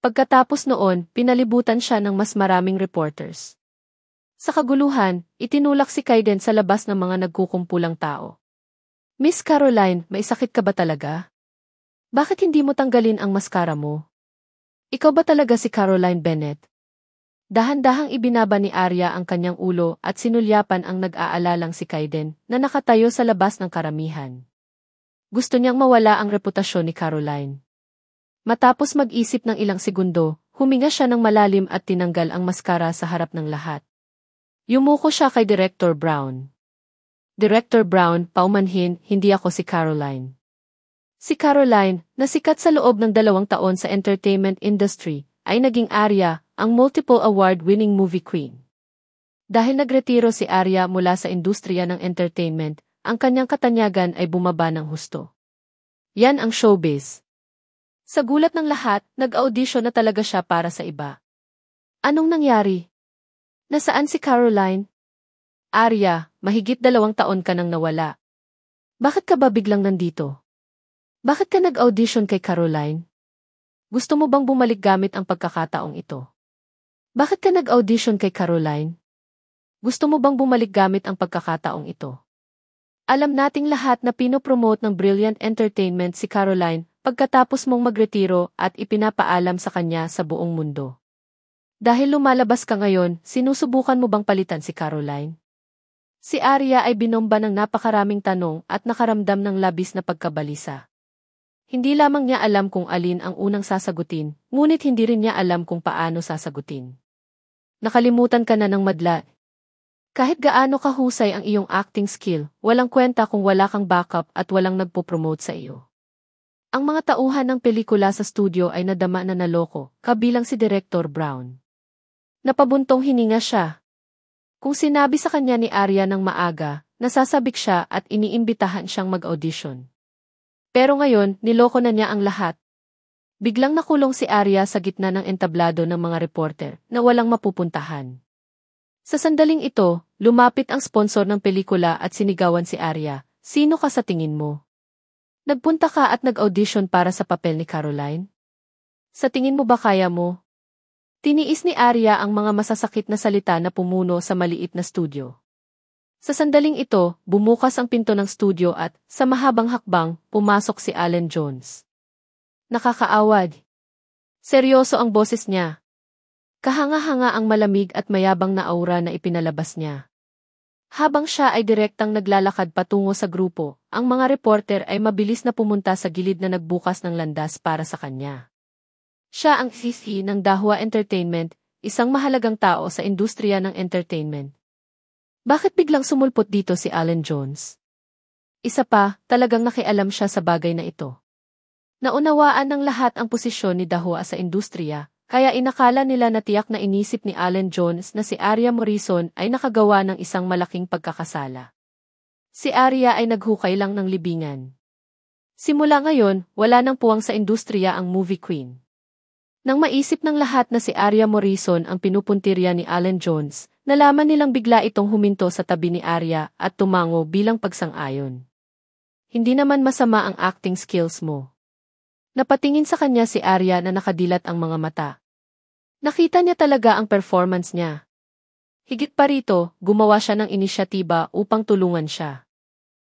A: Pagkatapos noon, pinalibutan siya ng mas maraming reporters. Sa kaguluhan, itinulak si Kaiden sa labas ng mga nagkukumpulang tao. Miss Caroline, may sakit ka ba talaga? Bakit hindi mo tanggalin ang maskara mo? Ikaw ba talaga si Caroline Bennett? Dahan-dahang ibinaba ni Arya ang kanyang ulo at sinulyapan ang nag-aalalang si Kaiden na nakatayo sa labas ng karamihan. Gusto niyang mawala ang reputasyon ni Caroline. Matapos mag-isip ng ilang segundo, huminga siya ng malalim at tinanggal ang maskara sa harap ng lahat. Yumuko siya kay Director Brown. Director Brown, paumanhin, hindi ako si Caroline. Si Caroline, na sikat sa loob ng 2 taon sa entertainment industry, ay naging Arya, ang multiple award-winning movie queen. Dahil nagretiro si Arya mula sa industriya ng entertainment, ang kanyang katanyagan ay bumaba ng husto. Yan ang showbiz. Sa gulat ng lahat, nag-audition na talaga siya para sa iba. Anong nangyari? Nasaan si Caroline? Arya, mahigit 2 taon ka nang nawala. Bakit ka ba biglang nandito? Bakit ka nag-audition kay Caroline? Gusto mo bang bumalik gamit ang pagkakataong ito? Bakit ka nag-audition kay Caroline? Gusto mo bang bumalik gamit ang pagkakataong ito? Alam nating lahat na pinopromote ng Brilliant Entertainment si Caroline pagkatapos mong magretiro at ipinapaalam sa kanya sa buong mundo. Dahil lumalabas ka ngayon, sinusubukan mo bang palitan si Caroline? Si Arya ay binomba ng napakaraming tanong at nakaramdam ng labis na pagkabalisa. Hindi lamang niya alam kung alin ang unang sasagutin, ngunit hindi rin niya alam kung paano sasagutin. Nakalimutan ka na ng madla. Kahit gaano kahusay ang iyong acting skill, walang kwenta kung wala kang backup at walang nagpo-promote sa iyo. Ang mga tauhan ng pelikula sa studio ay nadama na naloko, kabilang si Director Brown. Napabuntong hininga siya. Kung sinabi sa kanya ni Arya ng maaga, nasasabik siya at iniimbitahan siyang mag-audition. Pero ngayon, niloko na niya ang lahat. Biglang nakulong si Arya sa gitna ng entablado ng mga reporter na walang mapupuntahan. Sa sandaling ito, lumapit ang sponsor ng pelikula at sinigawan si Arya, "Sino ka sa tingin mo? Nagpunta ka at nag-audition para sa papel ni Caroline? Sa tingin mo ba kaya mo?" Tiniis ni Arya ang mga masasakit na salita na pumuno sa maliit na studio. Sa sandaling ito, bumukas ang pinto ng studio at, sa mahabang hakbang, pumasok si Alan Jones. Nakakaawad. Seryoso ang boses niya. Kahanga-hanga ang malamig at mayabang na aura na ipinalabas niya. Habang siya ay direktang naglalakad patungo sa grupo, ang mga reporter ay mabilis na pumunta sa gilid na nagbukas ng landas para sa kanya. Siya ang CEO ng Dahua Entertainment, isang mahalagang tao sa industriya ng entertainment. Bakit biglang sumulpot dito si Alan Jones? Isa pa, talagang nakialam siya sa bagay na ito. Naunawaan ng lahat ang posisyon ni Dahua sa industriya, kaya inakala nila na tiyak na inisip ni Alan Jones na si Arya Morrison ay nakagawa ng isang malaking pagkakasala. Si Arya ay naghukay lang ng libingan. Simula ngayon, wala nang puwang sa industriya ang movie queen. Nang maisip ng lahat na si Arya Morrison ang pinupuntirya ni Alan Jones, nalaman nilang bigla itong huminto sa tabi ni Arya at tumango bilang pagsang-ayon. Hindi naman masama ang acting skills mo. Napatingin sa kanya si Arya na nakadilat ang mga mata. Nakita niya talaga ang performance niya. Higit pa rito, gumawa siya ng inisyatiba upang tulungan siya.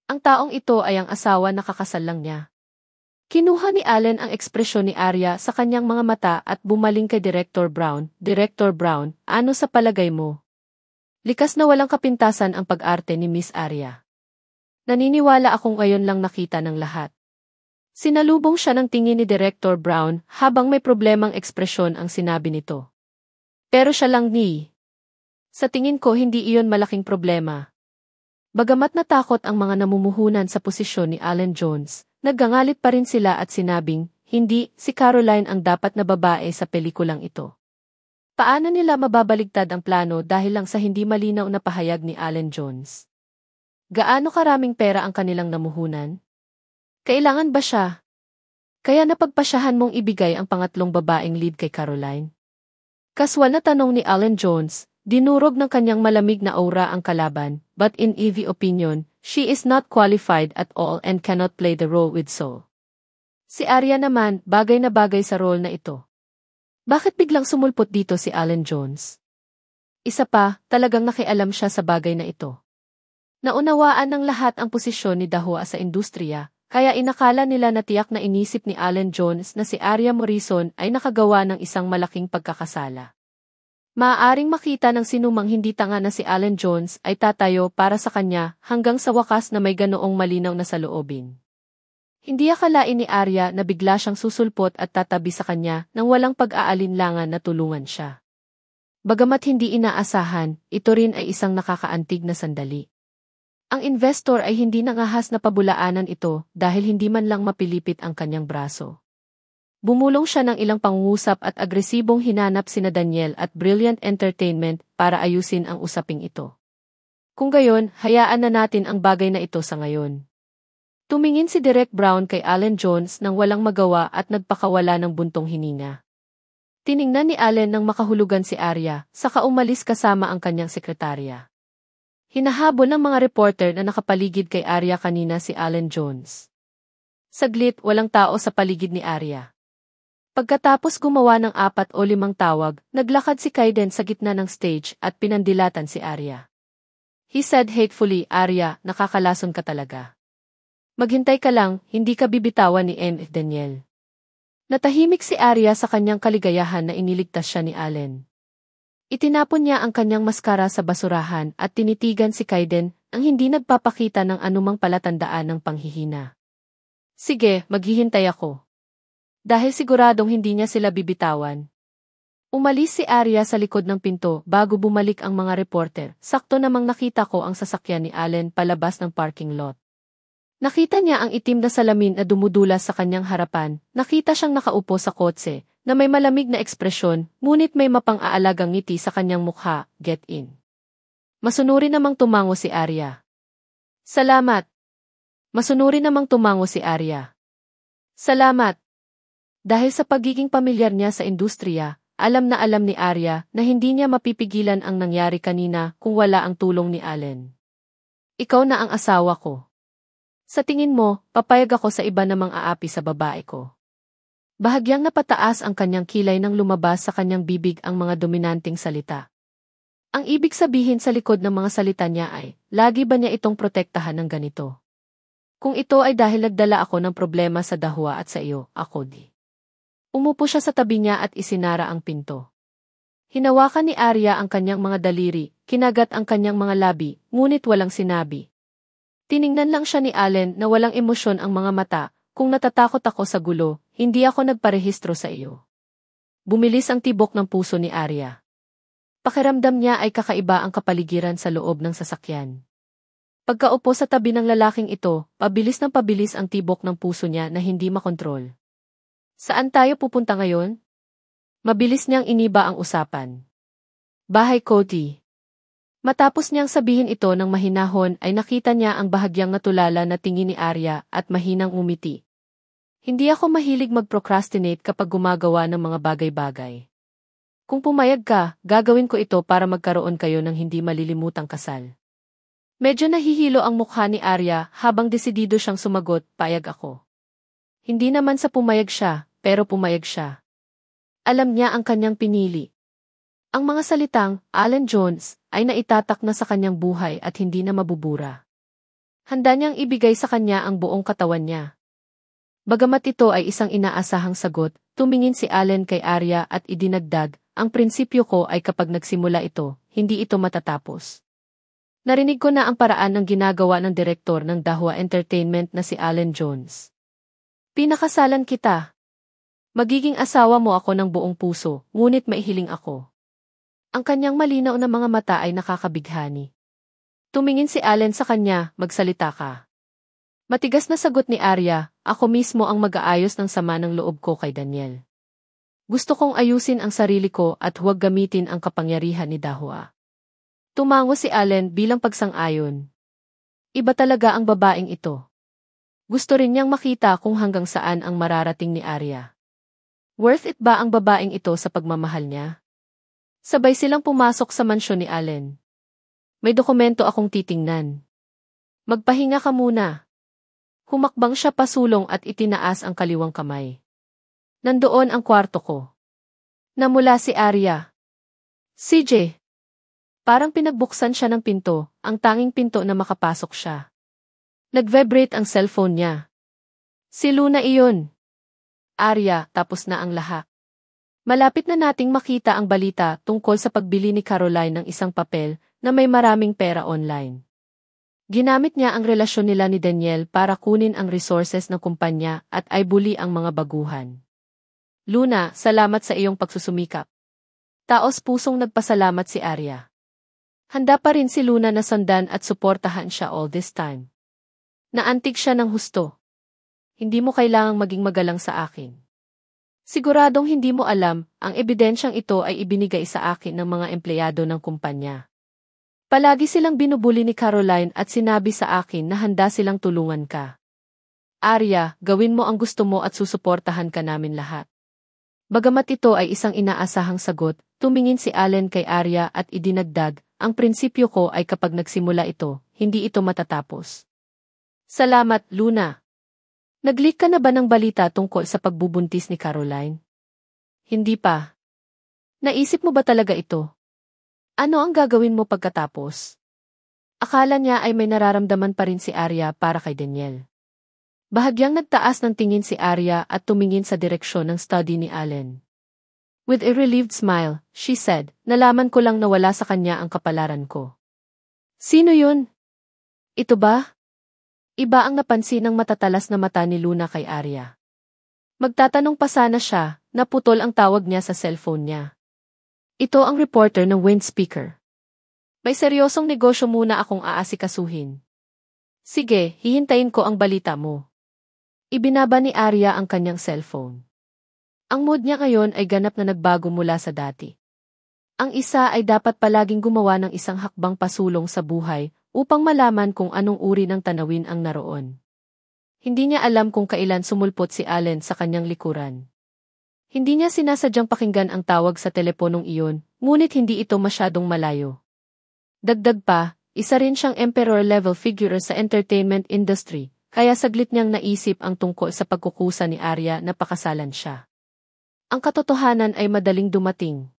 A: Ang taong ito ay ang asawa na kakasal lang niya. Kinuha ni Allen ang ekspresyon ni Arya sa kanyang mga mata at bumaling kay Director Brown. Director Brown, ano sa palagay mo? Likas na walang kapintasan ang pag-arte ni Miss Arya. Naniniwala akong ngayon lang nakita ng lahat. Sinalubong siya ng tingin ni Director Brown habang may problemang ekspresyon ang sinabi nito. Pero siya lang ni. Sa tingin ko hindi iyon malaking problema. Bagamat natakot ang mga namumuhunan sa posisyon ni Allen Jones, naggangalit pa rin sila at sinabing, hindi, si Caroline ang dapat na babae sa pelikulang ito. Paano nila mababaligtad ang plano dahil lang sa hindi malinaw na pahayag ni Allen Jones? Gaano karaming pera ang kanilang namuhunan? Kailangan ba siya? Kaya napagpasyahan mong ibigay ang pangatlong babaeng lead kay Caroline? Kaswal na tanong ni Allen Jones, dinurog ng kanyang malamig na aura ang kalaban, but in Evie's opinion, she is not qualified at all and cannot play the role with soul. Si Arya naman, bagay na bagay sa role na ito. Bakit biglang sumulpot dito si Allen Jones? Isa pa, talagang nakialam siya sa bagay na ito. Naunawaan ng lahat ang posisyon ni Dahua sa industriya, kaya inakala nila na tiyak na inisip ni Allen Jones na si Arya Morrison ay nakagawa ng isang malaking pagkakasala. Maaaring makita ng sinumang hindi tanga na si Allen Jones ay tatayo para sa kanya hanggang sa wakas na may ganoong malinaw na saloobin. Hindi akalain ni Arya na bigla siyang susulpot at tatabi sa kanya nang walang pag-aalinlangan na tulungan siya. Bagamat hindi inaasahan, ito rin ay isang nakakaantig na sandali. Ang investor ay hindi nangahas na pabulaanan ito dahil hindi man lang mapilipit ang kanyang braso. Bumulong siya ng ilang pangungusap at agresibong hinanap sina Daniel at Brilliant Entertainment para ayusin ang usaping ito. Kung gayon, hayaan na natin ang bagay na ito sa ngayon. Tumingin si Direk Brown kay Allen Jones nang walang magawa at nagpakawala ng buntong hininga. Tiningnan ni Allen nang makahulugan si Arya, saka umalis kasama ang kanyang sekretarya. Hinahabol ng mga reporter na nakapaligid kay Arya kanina si Allen Jones. Saglit, walang tao sa paligid ni Arya. Pagkatapos gumawa ng 4 o 5 tawag, naglakad si Kaiden sa gitna ng stage at pinandilatan si Arya. He said hatefully, Arya, nakakalason ka talaga. Maghintay ka lang, hindi ka bibitawan ni M. Daniel. Natahimik si Arya sa kanyang kaligayahan na iniligtas siya ni Allen. Itinapon niya ang kanyang maskara sa basurahan at tinitigan si Kaiden ang hindi nagpapakita ng anumang palatandaan ng panghihina. Sige, maghihintay ako. Dahil siguradong hindi niya sila bibitawan. Umalis si Arya sa likod ng pinto bago bumalik ang mga reporter. Sakto namang nakita ko ang sasakyan ni Allen palabas ng parking lot. Nakita niya ang itim na salamin na dumudulas sa kanyang harapan. Nakita siyang nakaupo sa kotse na may malamig na ekspresyon, ngunit may mapang-aalagang ngiti sa kanyang mukha. Get in. Masunuri namang tumango si Arya. Salamat. Masunuri namang tumango si Arya. Salamat. Dahil sa pagiging pamilyar niya sa industriya, alam ni Arya na hindi niya mapipigilan ang nangyari kanina kung wala ang tulong ni Allen. Ikaw na ang asawa ko. Sa tingin mo, papayag ako sa iba namang aapi sa babae ko. Bahagyang napataas ang kanyang kilay nang lumabas sa kanyang bibig ang mga dominanting salita. Ang ibig sabihin sa likod ng mga salita niya ay, lagi ba niya itong protektahan ng ganito? Kung ito ay dahil nagdala ako ng problema sa Dahua at sa iyo, ako di. Umupo siya sa tabi niya at isinara ang pinto. Hinawakan ni Arya ang kanyang mga daliri, kinagat ang kanyang mga labi, ngunit walang sinabi. Tiningnan lang siya ni Allen na walang emosyon ang mga mata, kung natatakot ako sa gulo, hindi ako nagparehistro sa iyo. Bumilis ang tibok ng puso ni Arya. Pakiramdam niya ay kakaiba ang kapaligiran sa loob ng sasakyan. Pagkaupo sa tabi ng lalaking ito, pabilis ang tibok ng puso niya na hindi makontrol. Saan tayo pupunta ngayon? Mabilis niyang iniba ang usapan. Bahay Cody. Matapos niyang sabihin ito ng mahinahon ay nakita niya ang bahagyang natulala na tingin ni Arya at mahinang umiti. Hindi ako mahilig mag-procrastinate kapag gumagawa ng mga bagay-bagay. Kung pumayag ka, gagawin ko ito para magkaroon kayo ng hindi malilimutang kasal. Medyo nahihilo ang mukha ni Arya habang desidido siyang sumagot, payag ako. Hindi naman sa pumayag siya, pero pumayag siya. Alam niya ang kanyang pinili. Ang mga salitang, Alan Jones, ay naitatak na sa kanyang buhay at hindi na mabubura. Handa niyang ibigay sa kanya ang buong katawan niya. Bagamat ito ay isang inaasahang sagot, tumingin si Allen kay Arya at idinagdag, ang prinsipyo ko ay kapag nagsimula ito, hindi ito matatapos. Narinig ko na ang paraan ng ginagawa ng direktor ng Dahua Entertainment na si Alan Jones. Pinakasalan kita. Magiging asawa mo ako ng buong puso, ngunit maihiling ako. Ang kanyang malinaw na mga mata ay nakakabighani. Tumingin si Allen sa kanya, magsalita ka. Matigas na sagot ni Arya, ako mismo ang mag-aayos ng sama ng loob ko kay Daniel. Gusto kong ayusin ang sarili ko at huwag gamitin ang kapangyarihan ni Dahua. Tumango si Allen bilang pagsang-ayon. Iba talaga ang babaeng ito. Gusto rin niyang makita kung hanggang saan ang mararating ni Arya. Worth it ba ang babaeng ito sa pagmamahal niya? Sabay silang pumasok sa mansyon ni Allen. May dokumento akong titingnan. Magpahinga ka muna. Humakbang siya pasulong at itinaas ang kaliwang kamay. Nandoon ang kwarto ko. Namula si Arya. CJ. Parang pinagbuksan siya ng pinto, ang tanging pinto na makapasok siya. Nag-vibrate ang cellphone niya. Si Luna iyon. Arya, tapos na ang lahat. Malapit na nating makita ang balita tungkol sa pagbili ni Caroline ng isang papel na may maraming pera online. Ginamit niya ang relasyon nila ni Daniel para kunin ang resources ng kumpanya at ay bully ang mga baguhan. Luna, salamat sa iyong pagsusumikap. Taos pusong nagpasalamat si Arya. Handa pa rin si Luna na sundan at suportahan siya all this time. Naantig siya ng husto. Hindi mo kailangang maging magalang sa akin. Siguradong hindi mo alam, ang ebidensyang ito ay ibinigay sa akin ng mga empleyado ng kumpanya. Palagi silang binubuli ni Caroline at sinabi sa akin na handa silang tulungan ka. Arya, gawin mo ang gusto mo at susuportahan ka namin lahat. Bagamat ito ay isang inaasahang sagot, tumingin si Allen kay Arya at idinagdag, ang prinsipyo ko ay kapag nagsimula ito, hindi ito matatapos. Salamat, Luna. Nag-leak ka na ba ng balita tungkol sa pagbubuntis ni Caroline? Hindi pa. Naisip mo ba talaga ito? Ano ang gagawin mo pagkatapos? Akala niya ay may nararamdaman pa rin si Arya para kay Daniel. Bahagyang nagtaas ng tingin si Arya at tumingin sa direksyon ng study ni Allen. With a relieved smile, she said, nalaman ko lang na wala sa kanya ang kapalaran ko. Sino yun? Ito ba? Iba ang napansin ng matatalas na mata ni Luna kay Arya. Magtatanong pa sana siya, naputol ang tawag niya sa cellphone niya. Ito ang reporter ng Wind Speaker. May seryosong negosyo muna akong aasikasuhin. Sige, hihintayin ko ang balita mo. Ibinaba ni Arya ang kanyang cellphone. Ang mood niya ngayon ay ganap na nagbago mula sa dati. Ang isa ay dapat palaging gumawa ng isang hakbang pasulong sa buhay, upang malaman kung anong uri ng tanawin ang naroon. Hindi niya alam kung kailan sumulpot si Allen sa kanyang likuran. Hindi niya sinasadyang pakinggan ang tawag sa teleponong iyon, ngunit hindi ito masyadong malayo. Dagdag pa, isa rin siyang emperor-level figure sa entertainment industry, kaya saglit niyang naisip ang tungkol sa pagkukusa ni Arya na pakasalan siya. Ang katotohanan ay madaling dumating.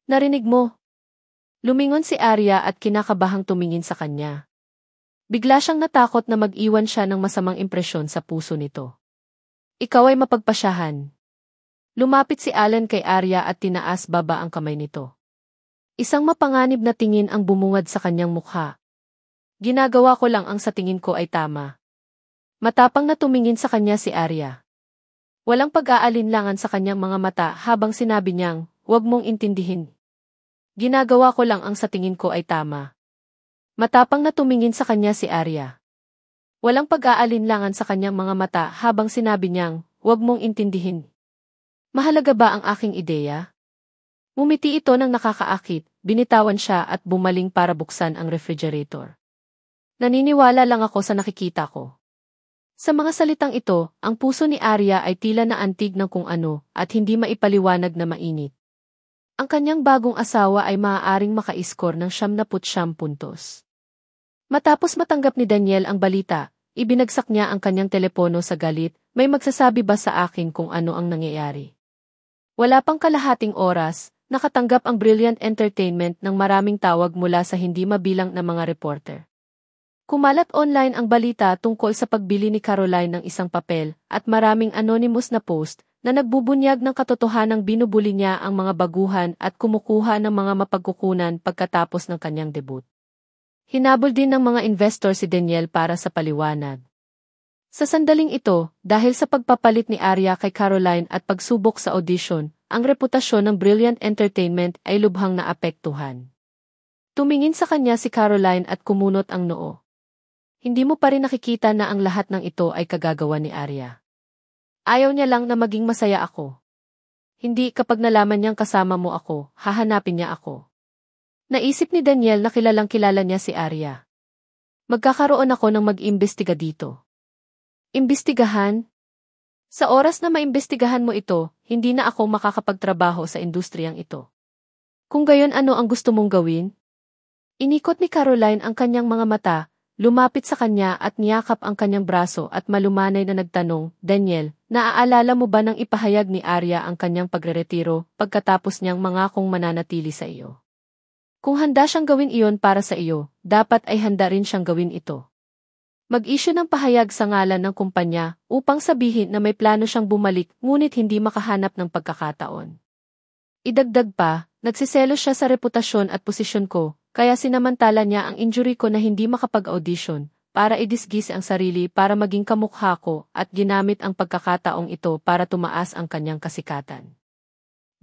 A: Narinig mo? Lumingon si Arya at kinakabahang tumingin sa kanya. Bigla siyang natakot na mag-iwan siya ng masamang impresyon sa puso nito. Ikaw ay mapagpasyahan. Lumapit si Allen kay Arya at tinaas baba ang kamay nito. Isang mapanganib na tingin ang bumungad sa kanyang mukha. Ginagawa ko lang ang sa tingin ko ay tama. Matapang na tumingin sa kanya si Arya. Walang pag-aalinlangan sa kanyang mga mata habang sinabi niyang, huwag mong intindihin. Ginagawa ko lang ang sa tingin ko ay tama. Matapang na tumingin sa kanya si Arya. Walang pag-aalinlangan sa kanyang mga mata habang sinabi niyang, huwag mong intindihin. Mahalaga ba ang aking ideya? Ngumiti ito ng nakakaakit, binitawan siya at bumaling para buksan ang refrigerator. Naniniwala lang ako sa nakikita ko. Sa mga salitang ito, ang puso ni Arya ay tila naantig ng kung ano at hindi maipaliwanag na mainit. Ang kanyang bagong asawa ay maaaring maka-score ng 79 puntos. Matapos matanggap ni Daniel ang balita, ibinagsak niya ang kanyang telepono sa galit, may magsasabi ba sa akin kung ano ang nangyayari? Wala pang kalahating oras, nakatanggap ang Brilliant Entertainment ng maraming tawag mula sa hindi mabilang na mga reporter. Kumalat online ang balita tungkol sa pagbili ni Caroline ng isang papel at maraming anonymous na post na nagbubunyag ng katotohanang binubuli niya ang mga baguhan at kumukuha ng mga mapagkukunan pagkatapos ng kanyang debut. Hinabol din ng mga investor si Daniel para sa paliwanag. Sa sandaling ito, dahil sa pagpapalit ni Arya kay Caroline at pagsubok sa audition, ang reputasyon ng Brilliant Entertainment ay lubhang naapektuhan. Tumingin sa kanya si Caroline at kumunot ang noo. Hindi mo pa rin nakikita na ang lahat ng ito ay kagagawa ni Arya. Ayaw niya lang na maging masaya ako. Hindi kapag nalaman niyang kasama mo ako, hahanapin niya ako. Naisip ni Daniel na kilalang kilala niya si Arya. Magkakaroon ako ng mag-imbestiga dito. Imbestigahan? Sa oras na maimbestigahan mo ito, hindi na ako makakapagtrabaho sa industriyang ito. Kung gayon ano ang gusto mong gawin? Inikot ni Caroline ang kanyang mga mata, lumapit sa kanya at niyakap ang kanyang braso at malumanay na nagtanong, Daniel, naaalala mo ba nang ipahayag ni Arya ang kanyang pagreretiro pagkatapos niyang mangakong mananatili sa iyo? Kung handa siyang gawin iyon para sa iyo, dapat ay handa rin siyang gawin ito. Mag-issue ng pahayag sa ngalan ng kumpanya upang sabihin na may plano siyang bumalik ngunit hindi makahanap ng pagkakataon. Idagdag pa, nagsiselos siya sa reputasyon at posisyon ko, kaya sinamantala niya ang injury ko na hindi makapag-audition para idisgis ang sarili para maging kamukha ko at ginamit ang pagkakataong ito para tumaas ang kanyang kasikatan.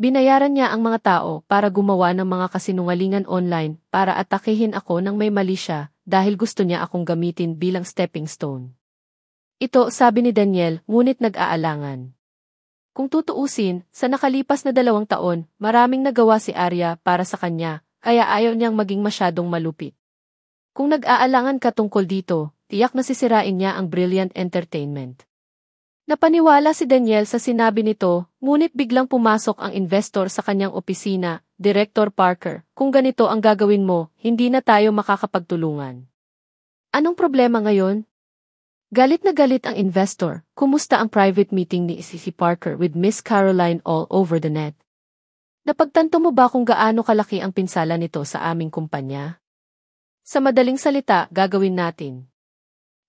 A: Binayaran niya ang mga tao para gumawa ng mga kasinungalingan online para atakehin ako nang may mali siya dahil gusto niya akong gamitin bilang stepping stone. Ito sabi ni Daniel, ngunit nag-aalangan. Kung tutuusin, sa nakalipas na 2 taon, maraming nagawa si Arya para sa kanya, kaya ayaw niyang maging masyadong malupit. Kung nag-aalangan ka tungkol dito, tiyak na sisirain niya ang Brilliant Entertainment. Napaniwala si Daniel sa sinabi nito, ngunit biglang pumasok ang investor sa kanyang opisina, Director Parker, kung ganito ang gagawin mo, hindi na tayo makakapagtulungan. Anong problema ngayon? Galit na galit ang investor, kumusta ang private meeting ni si Parker with Miss Caroline all over the net? Napagtanto mo ba kung gaano kalaki ang pinsala nito sa aming kumpanya? Sa madaling salita, gagawin natin.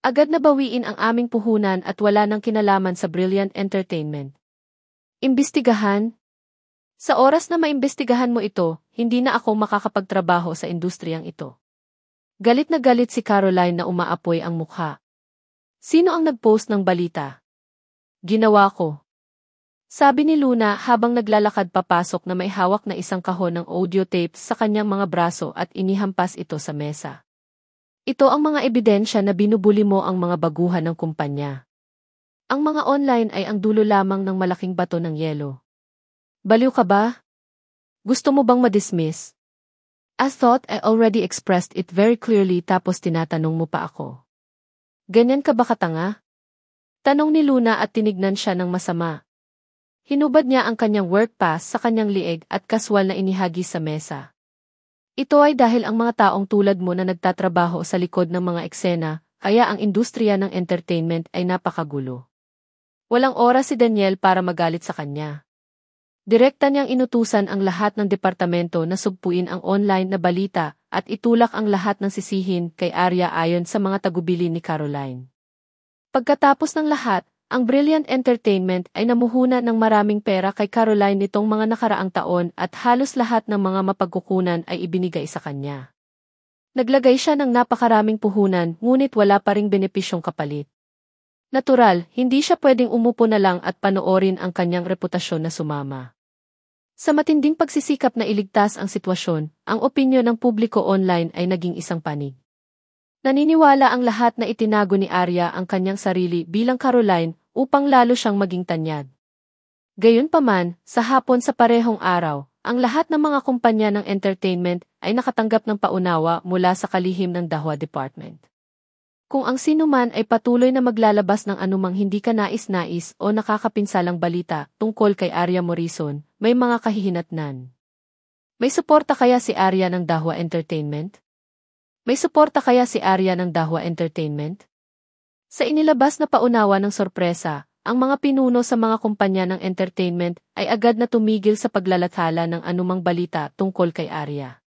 A: Agad na bawiin ang aming puhunan at wala nang kinalaman sa Brilliant Entertainment. Imbestigahan? Sa oras na maimbestigahan mo ito, hindi na ako makakapagtrabaho sa industriyang ito. Galit na galit si Caroline na umaapoy ang mukha. Sino ang nag-post ng balita? Ginawa ko. Sabi ni Luna habang naglalakad papasok na may hawak na isang kahon ng audio tapes sa kanyang mga braso at inihampas ito sa mesa. Ito ang mga ebidensya na binubuli mo ang mga baguhan ng kumpanya. Ang mga online ay ang dulo lamang ng malaking bato ng yelo. Baliw ka ba? Gusto mo bang ma-dismiss? I thought I already expressed it very clearly tapos tinatanong mo pa ako. Ganyan ka ba katanga? Tanong ni Luna at tinignan siya ng masama. Hinubad niya ang kanyang work pass sa kanyang lieg at kaswal na inihagi sa mesa. Ito ay dahil ang mga taong tulad mo na nagtatrabaho sa likod ng mga eksena, kaya ang industriya ng entertainment ay napakagulo. Walang oras si Daniel para magalit sa kanya. Direkta niyang inutusan ang lahat ng departamento na sugpuin ang online na balita at itulak ang lahat ng sisihin kay Arya ayon sa mga tagubilin ni Caroline. Pagkatapos ng lahat, ang Brilliant Entertainment ay namuhunan ng maraming pera kay Caroline nitong mga nakaraang taon at halos lahat ng mga mapagkukunan ay ibinigay sa kanya. Naglagay siya ng napakaraming puhunan ngunit wala pa ring benepisyong kapalit. Natural, hindi siya pwedeng umupo na lang at panoorin ang kanyang reputasyon na sumama. Sa matinding pagsisikap na iligtas ang sitwasyon, ang opinyon ng publiko online ay naging isang panig. Naniniwala ang lahat na itinago ni Arya ang kanyang sarili bilang Caroline upang lalo siyang maging tanyag. Gayunpaman, sa hapon sa parehong araw, ang lahat ng mga kumpanya ng entertainment ay nakatanggap ng paunawa mula sa kalihim ng Dahwa Department. Kung ang sinuman ay patuloy na maglalabas ng anumang hindi ka nais-nais o nakakapinsalang balita tungkol kay Arya Morrison, may mga kahihinatnan. May suporta kaya si Arya ng Dahwa Entertainment? May suporta kaya si Arya ng Dahwa Entertainment? Sa inilabas na paunawa ng sorpresa, ang mga pinuno sa mga kumpanya ng entertainment ay agad na tumigil sa paglalathala ng anumang balita tungkol kay Arya.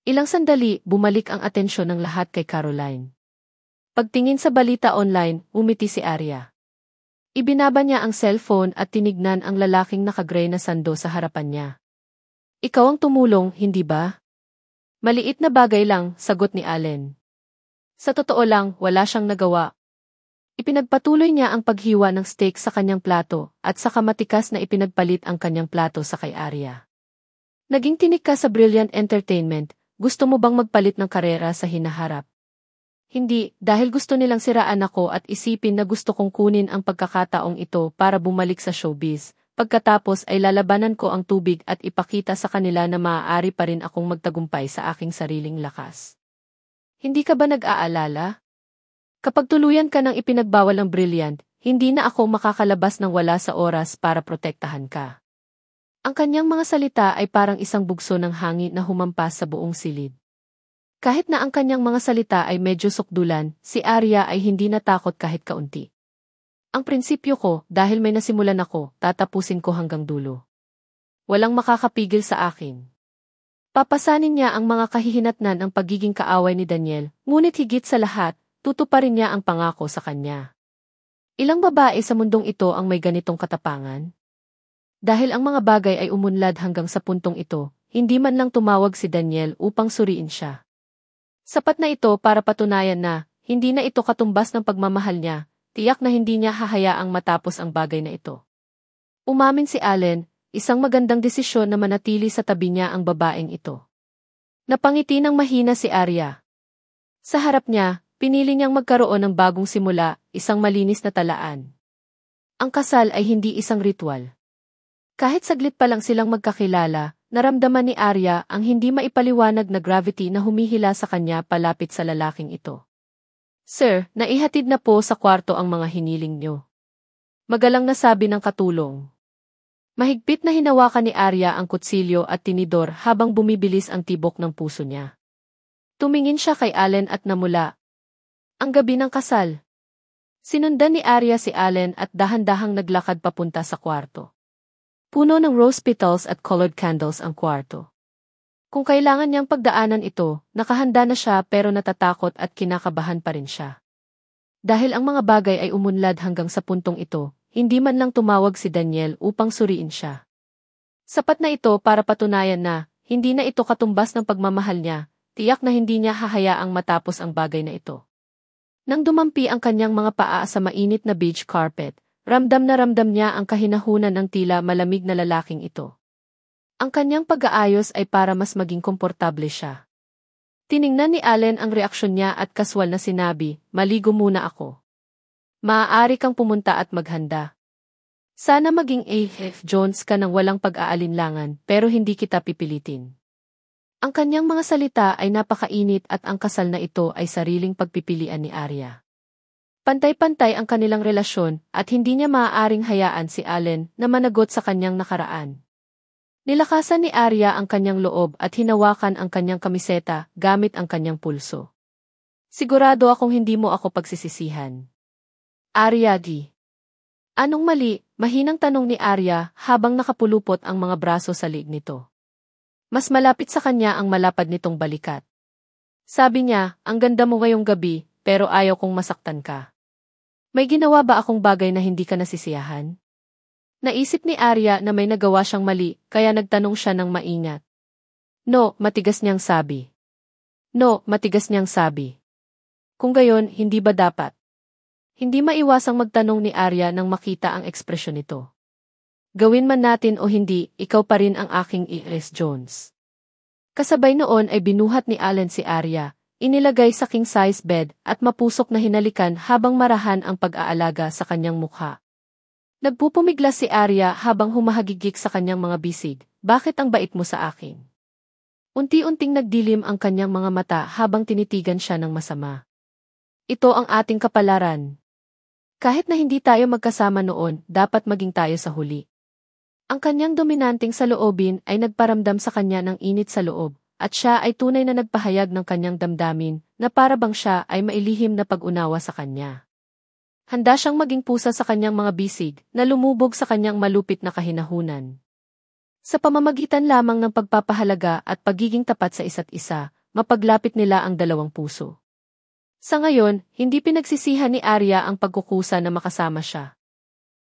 A: Ilang sandali, bumalik ang atensyon ng lahat kay Caroline. Pagtingin sa balita online, umiti si Arya. Ibinaba niya ang cellphone at tinignan ang lalaking nakagray na sando sa harapan niya. Ikaw ang tumulong, hindi ba? Maliit na bagay lang, sagot ni Allen. Sa totoo lang, wala siyang nagawa. Ipinagpatuloy niya ang paghiwa ng steak sa kanyang plato at saka matikas na ipinagpalit ang kanyang plato sa kay Arya. Naging tinik ka sa Brilliant Entertainment, gusto mo bang magpalit ng karera sa hinaharap? Hindi, dahil gusto nilang siraan ako at isipin na gusto kong kunin ang pagkakataong ito para bumalik sa showbiz. Pagkatapos ay lalabanan ko ang tubig at ipakita sa kanila na maaari pa rin akong magtagumpay sa aking sariling lakas. Hindi ka ba nag-aalala? Kapag tuluyan ka ng ipinagbawal ng Brilliant, hindi na ako makakalabas ng wala sa oras para protektahan ka. Ang kanyang mga salita ay parang isang bugso ng hangin na humampas sa buong silid. Kahit na ang kanyang mga salita ay medyo sukdulan, si Arya ay hindi natakot kahit kaunti. Ang prinsipyo ko, dahil may nasimulan ako, tatapusin ko hanggang dulo. Walang makakapigil sa akin. Papasanin niya ang mga kahihinatnan ng pagiging kaaway ni Daniel, ngunit higit sa lahat, tutuparin niya ang pangako sa kanya. Ilang babae sa mundong ito ang may ganitong katapangan? Dahil ang mga bagay ay umunlad hanggang sa puntong ito, hindi man lang tumawag si Daniel upang suriin siya. Sapat na ito para patunayan na, hindi na ito katumbas ng pagmamahal niya, tiyak na hindi niya hahayaang matapos ang bagay na ito. Umamin si Allen, isang magandang desisyon na manatili sa tabi niya ang babaeng ito. Napangiti ng mahina si Arya. Sa harap niya, pinili niyang magkaroon ng bagong simula, isang malinis na talaan. Ang kasal ay hindi isang ritual. Kahit saglit pa lang silang magkakilala, naramdaman ni Arya ang hindi maipaliwanag na gravity na humihila sa kanya palapit sa lalaking ito. Sir, naihatid na po sa kwarto ang mga hiniling niyo. Magalang nasabi ng katulong. Mahigpit na hinawakan ni Arya ang kutsilyo at tinidor habang bumibilis ang tibok ng puso niya. Tumingin siya kay Allen at namula. Ang gabi ng kasal. Sinundan ni Arya si Allen at dahan-dahang naglakad papunta sa kwarto. Puno ng rose petals at colored candles ang kwarto. Kung kailangan niyang pagdaanan ito, nakahanda na siya pero natatakot at kinakabahan pa rin siya. Dahil ang mga bagay ay umunlad hanggang sa puntong ito, hindi man lang tumawag si Daniel upang suriin siya. Sapat na ito para patunayan na, hindi na ito katumbas ng pagmamahal niya, tiyak na hindi niya hahayaang matapos ang bagay na ito. Nang dumampi ang kanyang mga paa sa mainit na beach carpet, ramdam na ramdam niya ang kahinahunan ng tila malamig na lalaking ito. Ang kanyang pag-aayos ay para mas maging komportable siya. Tiningnan ni Allen ang reaksyon niya at kaswal na sinabi, maligo muna ako. Maaari kang pumunta at maghanda. Sana maging A.F. Jones ka ng walang pag-aalinlangan pero hindi kita pipilitin. Ang kanyang mga salita ay napakainit at ang kasal na ito ay sariling pagpipilian ni Arya. Pantay-pantay ang kanilang relasyon at hindi niya maaaring hayaan si Allen na managot sa kanyang nakaraan. Nilakasan ni Arya ang kanyang loob at hinawakan ang kanyang kamiseta gamit ang kanyang pulso. Sigurado akong hindi mo ako pagsisisihan. Arya di. Anong mali? Mahinang tanong ni Arya habang nakapulupot ang mga braso sa liig nito. Mas malapit sa kanya ang malapad nitong balikat. Sabi niya, ang ganda mo ngayong gabi, pero ayaw kong masaktan ka. May ginawa ba akong bagay na hindi ka nasisiyahan? Naisip ni Arya na may nagawa siyang mali, kaya nagtanong siya ng maingat. No, matigas niyang sabi. No, matigas niyang sabi. Kung gayon, hindi ba dapat? Hindi maiwasang magtanong ni Arya nang makita ang ekspresyon nito. Gawin man natin o hindi, ikaw pa rin ang aking A.S. Jones. Kasabay noon ay binuhat ni Allen si Arya, inilagay sa king-size bed at mapusok na hinalikan habang marahan ang pag-aalaga sa kanyang mukha. Nagpupumiglas si Arya habang humahagigik sa kanyang mga bisig, bakit ang bait mo sa akin? Unti-unting nagdilim ang kanyang mga mata habang tinitigan siya ng masama. Ito ang ating kapalaran. Kahit na hindi tayo magkasama noon, dapat maging tayo sa huli. Ang kanyang dominanteng saloobin ay nagparamdam sa kanya ng init sa loob, at siya ay tunay na nagpahayag ng kanyang damdamin, na para bang siya ay mailihim na pag-unawa sa kanya. Handa siyang maging pusa sa kanyang mga bisig na lumubog sa kanyang malupit na kahinahunan. Sa pamamagitan lamang ng pagpapahalaga at pagiging tapat sa isa't isa, mapaglapit nila ang dalawang puso. Sa ngayon, hindi pinagsisihan ni Arya ang pagkukusa na makasama siya.